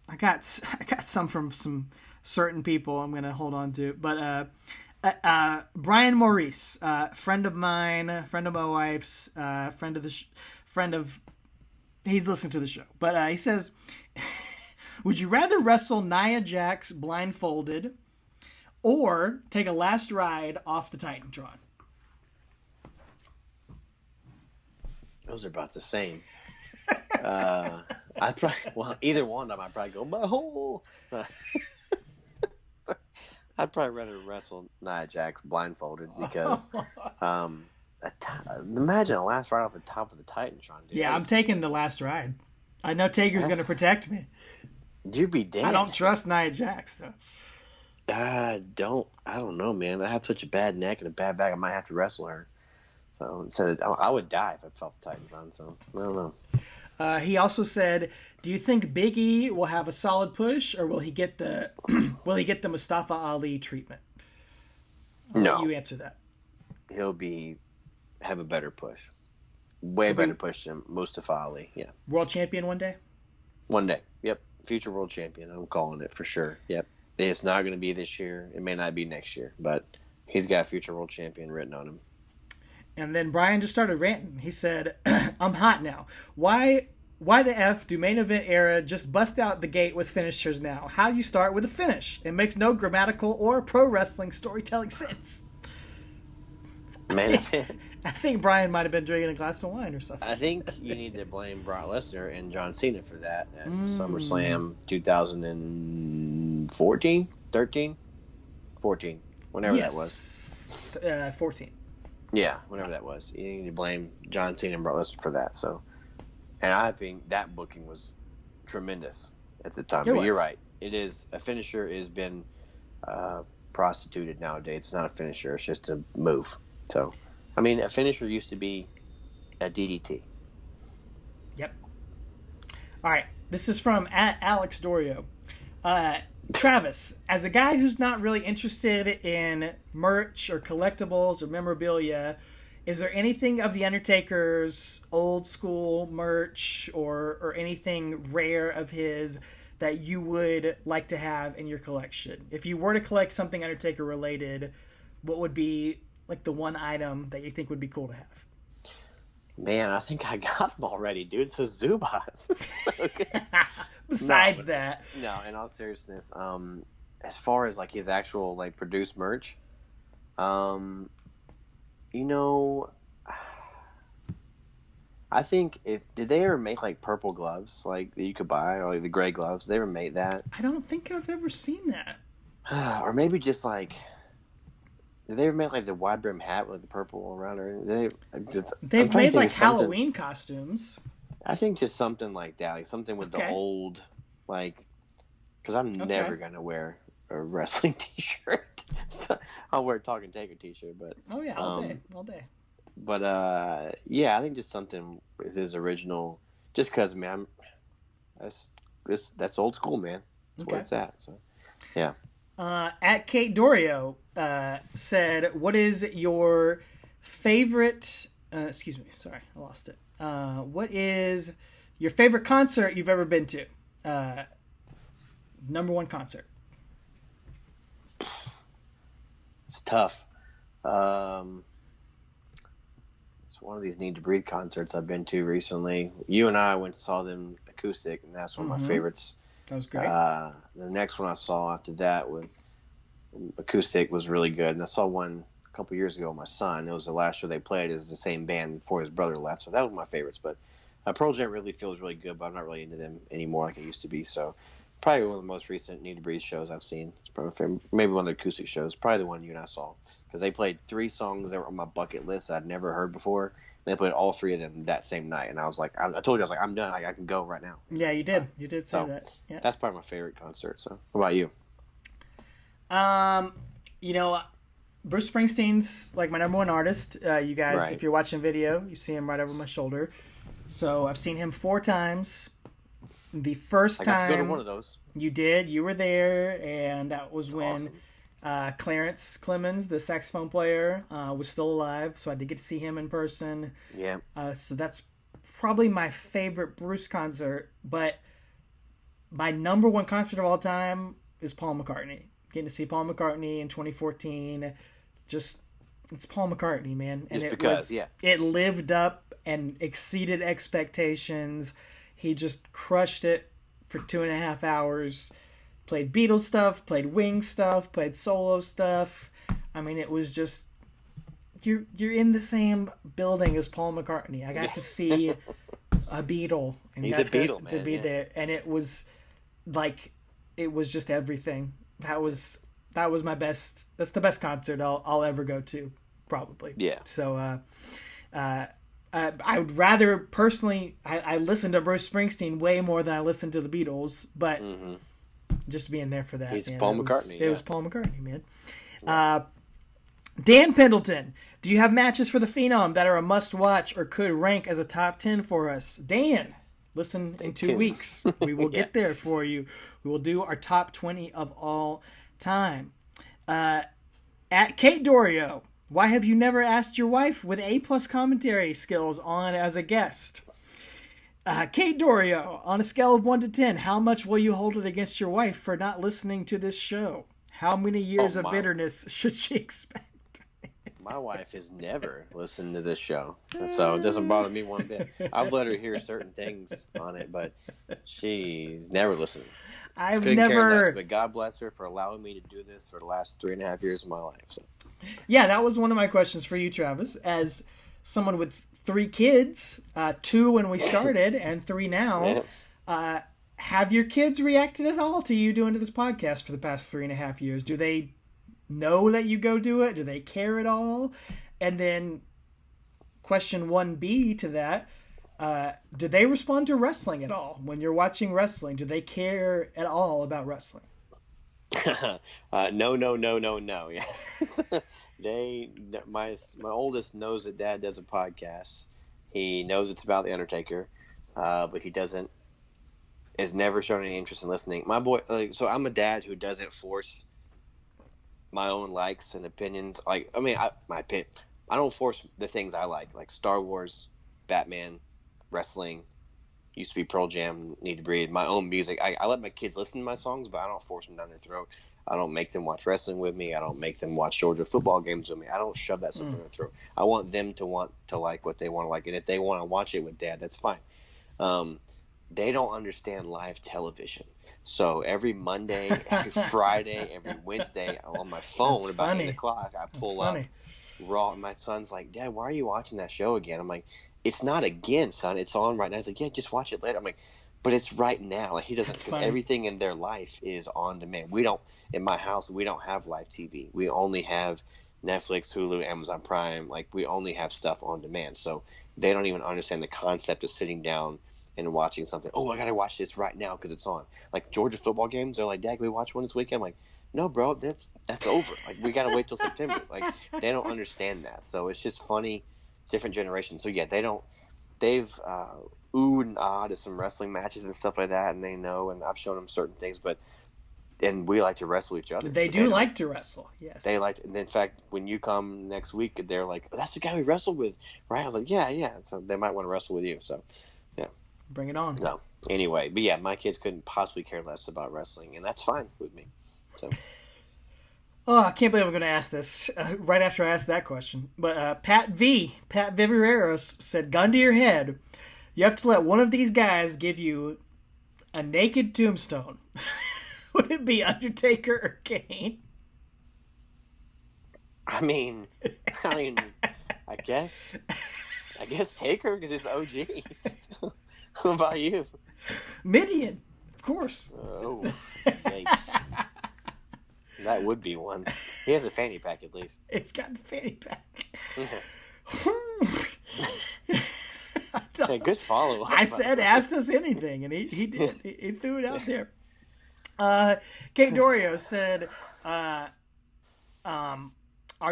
I got some from some certain people I'm gonna hold on to, but Brian Maurice, friend of mine, friend of my wife's, he's listening to the show, but he says, would you rather wrestle Nia Jax blindfolded or take a last ride off the Titantron? Those are about the same. I'd probably, either one of them, I'd probably go, my whole. I'd probably rather wrestle Nia Jax blindfolded because, imagine a last ride off the top of the Titantron, dude. Yeah, I'm taking the last ride. I know Taker's going to protect me. You'd be dead. I don't trust Nia Jax, though. I don't know, man. I have such a bad neck and a bad back, I might have to wrestle her. So I would die if I fell off the Titantron, so I don't know. He also said, do you think Big E will have a solid push, or will he get the Mustafa Ali treatment? No. You answer that. He'll have a better push. Way better push than Mustafa Ali, yeah. World champion one day? One day, yep. Future world champion, I'm calling it for sure, yep. It's not going to be this year. It may not be next year, but he's got future world champion written on him. And then Brian just started ranting. He said, I'm hot now. Why the F do main event era just bust out the gate with finishers now? How do you start with a finish? It makes no grammatical or pro wrestling storytelling sense. Main event. I think Brian might have been drinking a glass of wine or something. I think you need to blame Brock Lesnar and John Cena for that at SummerSlam 2014, 13, 14, whenever that was. 14. Yeah, whenever that was. You need to blame John Cena and Brock Lesnar for that. So, and I think that booking was tremendous at the time. But you're right. It is. A finisher has been prostituted nowadays. It's not a finisher. It's just a move. So, I mean, a finisher used to be a DDT. Yep. All right. This is from Alex Dorio. Travis, as a guy who's not really interested in merch or collectibles or memorabilia, is there anything of The Undertaker's old school merch or anything rare of his that you would like to have in your collection? If you were to collect something Undertaker related, what would be like the one item that you think would be cool to have? Man, I think I got them already, dude. It's a Zubaz. Okay. Besides that. No, in all seriousness, as far as like his actual like produced merch, you know, I think did they ever make like purple gloves like that you could buy, or like the gray gloves? Did they ever make that? I don't think I've ever seen that. Or maybe just like, did they ever make like the wide brim hat with the purple around her? They've made like Halloween costumes. I think just something like that, like something with the old, like, because I'm never gonna wear a wrestling T-shirt. So I'll wear a Talking Taker T-shirt, but all day. But yeah, I think just something with his original, just because, man, that's old school, man. That's where it's at. So, yeah. At Kate Dorio said, "What is your favorite?" Excuse me, sorry, I lost it. What is your favorite concert you've ever been to? Number one concert. It's tough. It's one of these Need to Breathe concerts I've been to recently. You and I went and saw them acoustic, and that's one of my favorites. That was great. The next one I saw after that with acoustic was really good, and I saw one a couple years ago with my son. It was the last show they played as the same band before his brother left, so that was my favorites. But Pearl Jam really feels really good, but I'm not really into them anymore like I used to be. So probably one of the most recent Need to Breathe shows I've seen. It's probably my favorite, maybe one of the acoustic shows. Probably the one you and I saw, because they played 3 songs that were on my bucket list I'd never heard before. They played all three of them that same night, and I was like, I told you, I was like, I'm done. I can go right now. Yeah, you did. You did say So that. Yeah. that's probably my favorite concert. So, what about you? You know, Bruce Springsteen's like my number one artist. You guys, Right. if you're watching video, you see him right over my shoulder. So I've seen him 4 times. The first I got time to go to one of those. you did, you were there, and that was when Awesome. Clarence Clemens, the saxophone player, was still alive. So I did get to see him in person. Yeah. So that's probably my favorite Bruce concert. But my number one concert of all time is Paul McCartney. Getting to see Paul McCartney in 2014, just it's Paul McCartney, man, and it lived up and exceeded expectations. He just crushed it for 2.5 hours. Played Beatles stuff, played Wings stuff, played solo stuff. I mean, it was just you're in the same building as Paul McCartney. I got to see a Beatle and He's got a Beatle, to man, be yeah. there, and it was just everything. That was my best. That's the best concert I'll ever go to, probably. Yeah. So, I would rather personally. I listen to Bruce Springsteen way more than I listen to the Beatles, but just being there for that. He's man, Paul it was- McCartney, It was yeah. Paul McCartney, man. Dan Pendleton, do you have matches for the Phenom that are a must-watch or could rank as a top 10 for us? Dan, listen in 2 tuned. weeks. We will get there for you. We will do our top 20 of all time. At Kate Dorio, why have you never asked your wife with A+ commentary skills on as a guest? Kate Dorio, on a scale of 1 to 10, how much will you hold it against your wife for not listening to this show? How many years of my. bitterness should she expect? My wife has never listened to this show, so it doesn't bother me one bit. I've let her hear certain things on it, but she's never listened. I've Couldn't care never. less, but God bless her for allowing me to do this for the last 3.5 years of my life. So. Yeah, that was one of my questions for you, Travis. As someone with 3 kids, 2 when we started and 3 now, have your kids reacted at all to you doing this podcast for the past 3.5 years? Do they know that you go do it? Do they care at all? And then question 1B to that, do they respond to wrestling at all? When you're watching wrestling, do they care at all about wrestling? No. Yeah. My oldest knows that Dad does a podcast. He knows it's about the Undertaker, but he has never shown any interest in listening. My boy, so I'm a dad who doesn't force my own likes and opinions. My opinion. I don't force the things I like Star Wars, Batman, wrestling. Used to be Pearl Jam, Need to Breathe. My own music. I let my kids listen to my songs, but I don't force them down their throat. I don't make them watch wrestling with me. I don't make them watch Georgia football games with me. I don't shove that stuff down their throat. I want them to want to like what they want to like, and if they want to watch it with Dad, that's fine. They don't understand live television. So every Monday, every Friday, every Wednesday, on my phone That's about funny. 8 o'clock, I pull up Raw, and my son's like, Dad, why are you watching that show again? I'm like, it's not again, son. It's on right now. He's like, yeah, just watch it later. I'm like, but it's right now. Like, he doesn't, That's because funny. everything in their life is on demand. In my house, we don't have live TV. We only have Netflix, Hulu, Amazon Prime. Like, we only have stuff on demand. So they don't even understand the concept of sitting down and watching something. Oh, I got to watch this right now because it's on. Like, Georgia football games, they're like, Dad, can we watch one this weekend? I'm like, no, bro, that's over. Like, we got to wait till September. Like, they don't understand that. So it's just funny, different generations. So, yeah, they've oohed and ahhed to some wrestling matches and stuff like that, and they know, and I've shown them certain things, and we like to wrestle each other. They do like to wrestle, yes. They like to, and in fact, when you come next week, they're like, that's the guy we wrestled with, right? I was like, yeah. So they might want to wrestle with you. So, yeah. Bring it on. No. Anyway, but yeah, my kids couldn't possibly care less about wrestling, and that's fine with me. So. Oh, I can't believe I'm going to ask this right after I asked that question. But Pat Viveros said, gun to your head, you have to let one of these guys give you a naked tombstone. Would it be Undertaker or Kane? I mean, I guess Taker because it's OG. What about you? Midian, of course. Oh, yikes. That would be one. He has a fanny pack at least. It's got the fanny pack. Yeah, good follow up. I said, asked us anything, and he did. He threw it out there. Kate Dorio said, are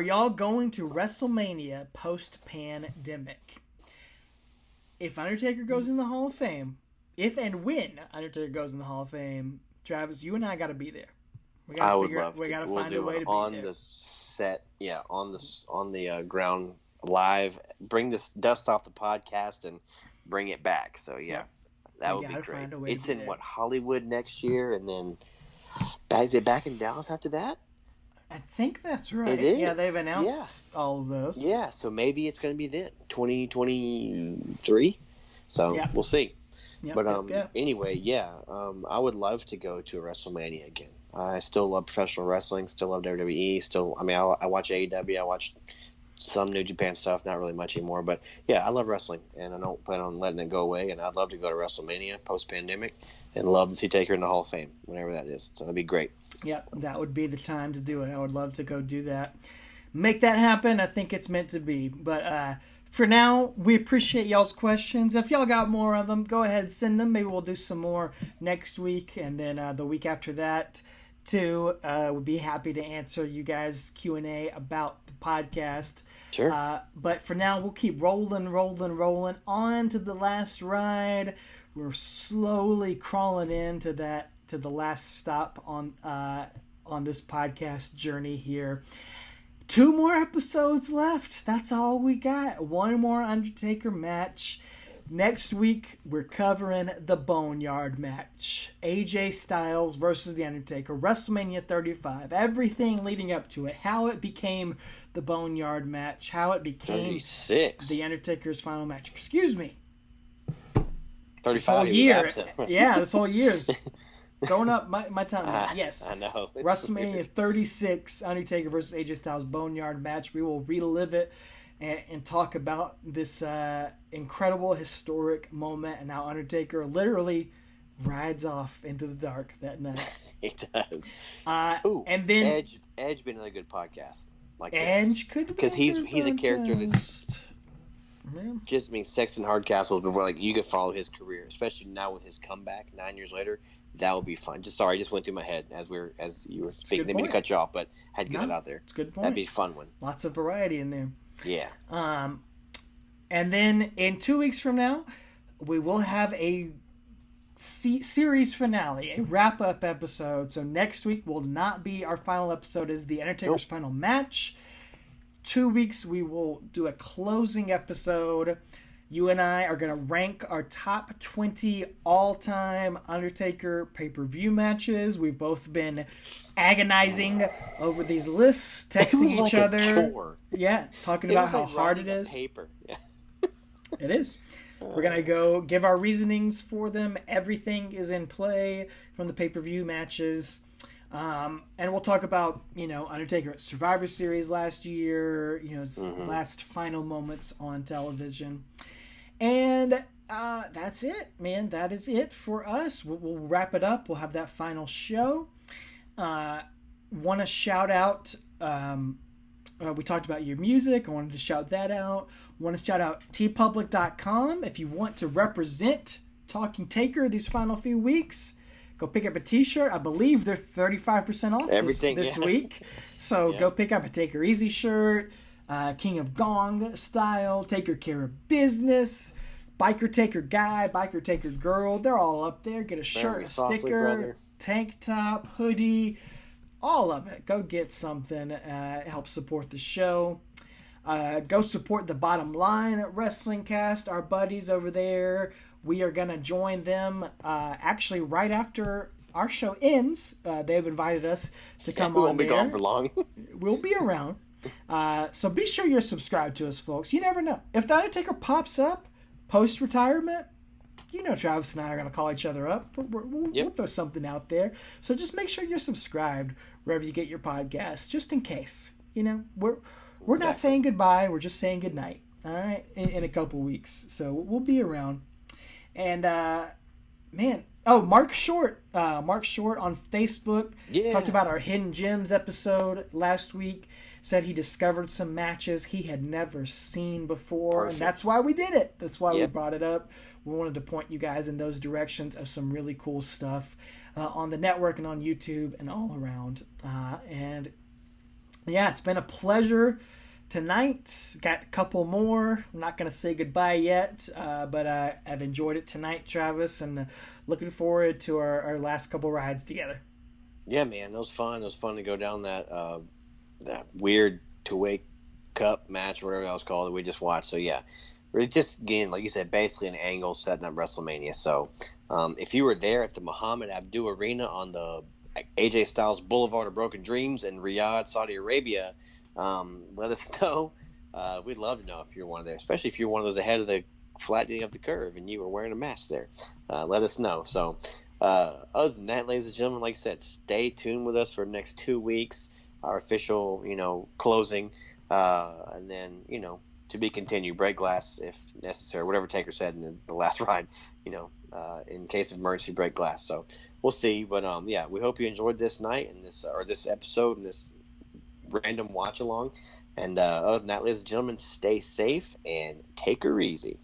y'all going to WrestleMania post-pandemic? If Undertaker goes in the Hall of Fame, if and when Undertaker goes in the Hall of Fame, Travis, you and I got to be there. I would love to. We got to We'll find a way to be on there. the set, on the ground live. Bring this dust off the podcast and bring it back. So that would be great. It's in Hollywood next year, and then is it back in Dallas after that? I think that's right. It is. Yeah, they've announced all of those. Yeah, so maybe it's going to be then 2023. So we'll see. Yep, But anyway, I would love to go to a WrestleMania again. I still love professional wrestling. Still love WWE. I watch AEW. I watch some New Japan stuff. Not really much anymore, but I love wrestling, and I don't plan on letting it go away. And I'd love to go to WrestleMania post-pandemic, and love to see Taker in the Hall of Fame whenever that is. So that'd be great. Yeah, that would be the time to do it. I would love to go do that. Make that happen. I think it's meant to be. But for now, we appreciate y'all's questions. If y'all got more of them, go ahead and send them. Maybe we'll do some more next week, and then the week after that too. We'd be happy to answer you guys' Q&A about the podcast. Sure. But for now, we'll keep rolling on to the last ride. We're slowly crawling into the last stop on this podcast journey here. 2 more episodes left. That's all we got. 1 more Undertaker match. Next week, we're covering the Boneyard match. AJ Styles versus The Undertaker. WrestleMania 35. Everything leading up to it. How it became the Boneyard match. How it became 36. The Undertaker's final match. Excuse me. 35 this whole year. Absent. This whole year's going up my time. Yes. I know. It's WrestleMania weird. 36, Undertaker versus AJ Styles Boneyard match. We will relive it and talk about this incredible historic moment and how Undertaker literally rides off into the dark that night. He does. And then Edge been another good podcast. Like Edge could be because he's a character that's yeah. just Sexton Hardcastle before. Like you could follow his career, especially now with his comeback 9 years later. That would be fun. Just went through my head as you were speaking. Didn't mean to cut you off, but had to get that out there. It's a good point. That'd be a fun one. Lots of variety in there. Yeah. And then in 2 weeks from now, we will have a series finale, a wrap-up episode. So next week will not be our final episode as The Undertaker's final match. 2 weeks, we will do a closing episode. You and I are going to rank our top 20 all-time Undertaker pay-per-view matches. We've both been agonizing over these lists, texting each other. Chore. Yeah, talking about how hard it is. Paper. Yeah. It is. We're going to go give our reasonings for them. Everything is in play from the pay-per-view matches. And we'll talk about, Undertaker at Survivor Series last year, his last final moments on television. And that's it, man. That is it for us. We'll wrap it up. We'll have that final show. Want to shout out, we talked about your music. I wanted to shout that out. Want to shout out tpublic.com. If you want to represent Talking Taker these final few weeks, go pick up a t-shirt. I believe they're 35% off everything this week. So go pick up a Taker Easy shirt, King of Gong style, Taker Care of Business, Biker Taker Guy, Biker Taker Girl. They're all up there. Get a shirt, a sticker, tank top, hoodie, all of it. Go get something. Help support the show. Go support the Bottom Line at Wrestling Cast, our buddies over there. We are going to join them actually right after our show ends. They've invited us to come on. We won't be gone for long. We'll be around. So be sure you're subscribed to us, folks. You never know. If The Undertaker pops up post-retirement, Travis and I are going to call each other up. We'll throw something out there. So just make sure you're subscribed wherever you get your podcasts, just in case. We're not saying goodbye. We're just saying goodnight. All right? In a couple weeks. So we'll be around. And, man, Oh, Mark Short. Mark Short on Facebook Yeah. talked about our Hidden Gems episode last week. Said he discovered some matches he had never seen before, Perfect. and that's why we did it. That's why we Yep. brought it up. We wanted to point you guys in those directions of some really cool stuff on the network and on YouTube and all around. And yeah, it's been a pleasure tonight. Got a couple more. I'm not going to say goodbye yet, but I've enjoyed it tonight, Travis, and looking forward to our last couple rides together. Yeah, man, that was fun. It was fun to go down that weird to wake cup match, or whatever that was called, that we just watched. So yeah, we're just again, like you said, basically an angle setting up WrestleMania. So if you were there at the Muhammad Abdul Arena on the AJ Styles Boulevard of Broken Dreams in Riyadh, Saudi Arabia, let us know. We'd love to know if you're one of there, especially if you're one of those ahead of the flattening of the curve and you were wearing a mask there. Let us know. So other than that, ladies and gentlemen, like I said, stay tuned with us for the next 2 weeks. Our official, closing, and then, to be continued. Break glass if necessary. Whatever Taker said in the last ride, in case of emergency, break glass. So we'll see. But yeah, we hope you enjoyed this night and this episode and this random watch along. And other than that, ladies and gentlemen, stay safe and take her easy.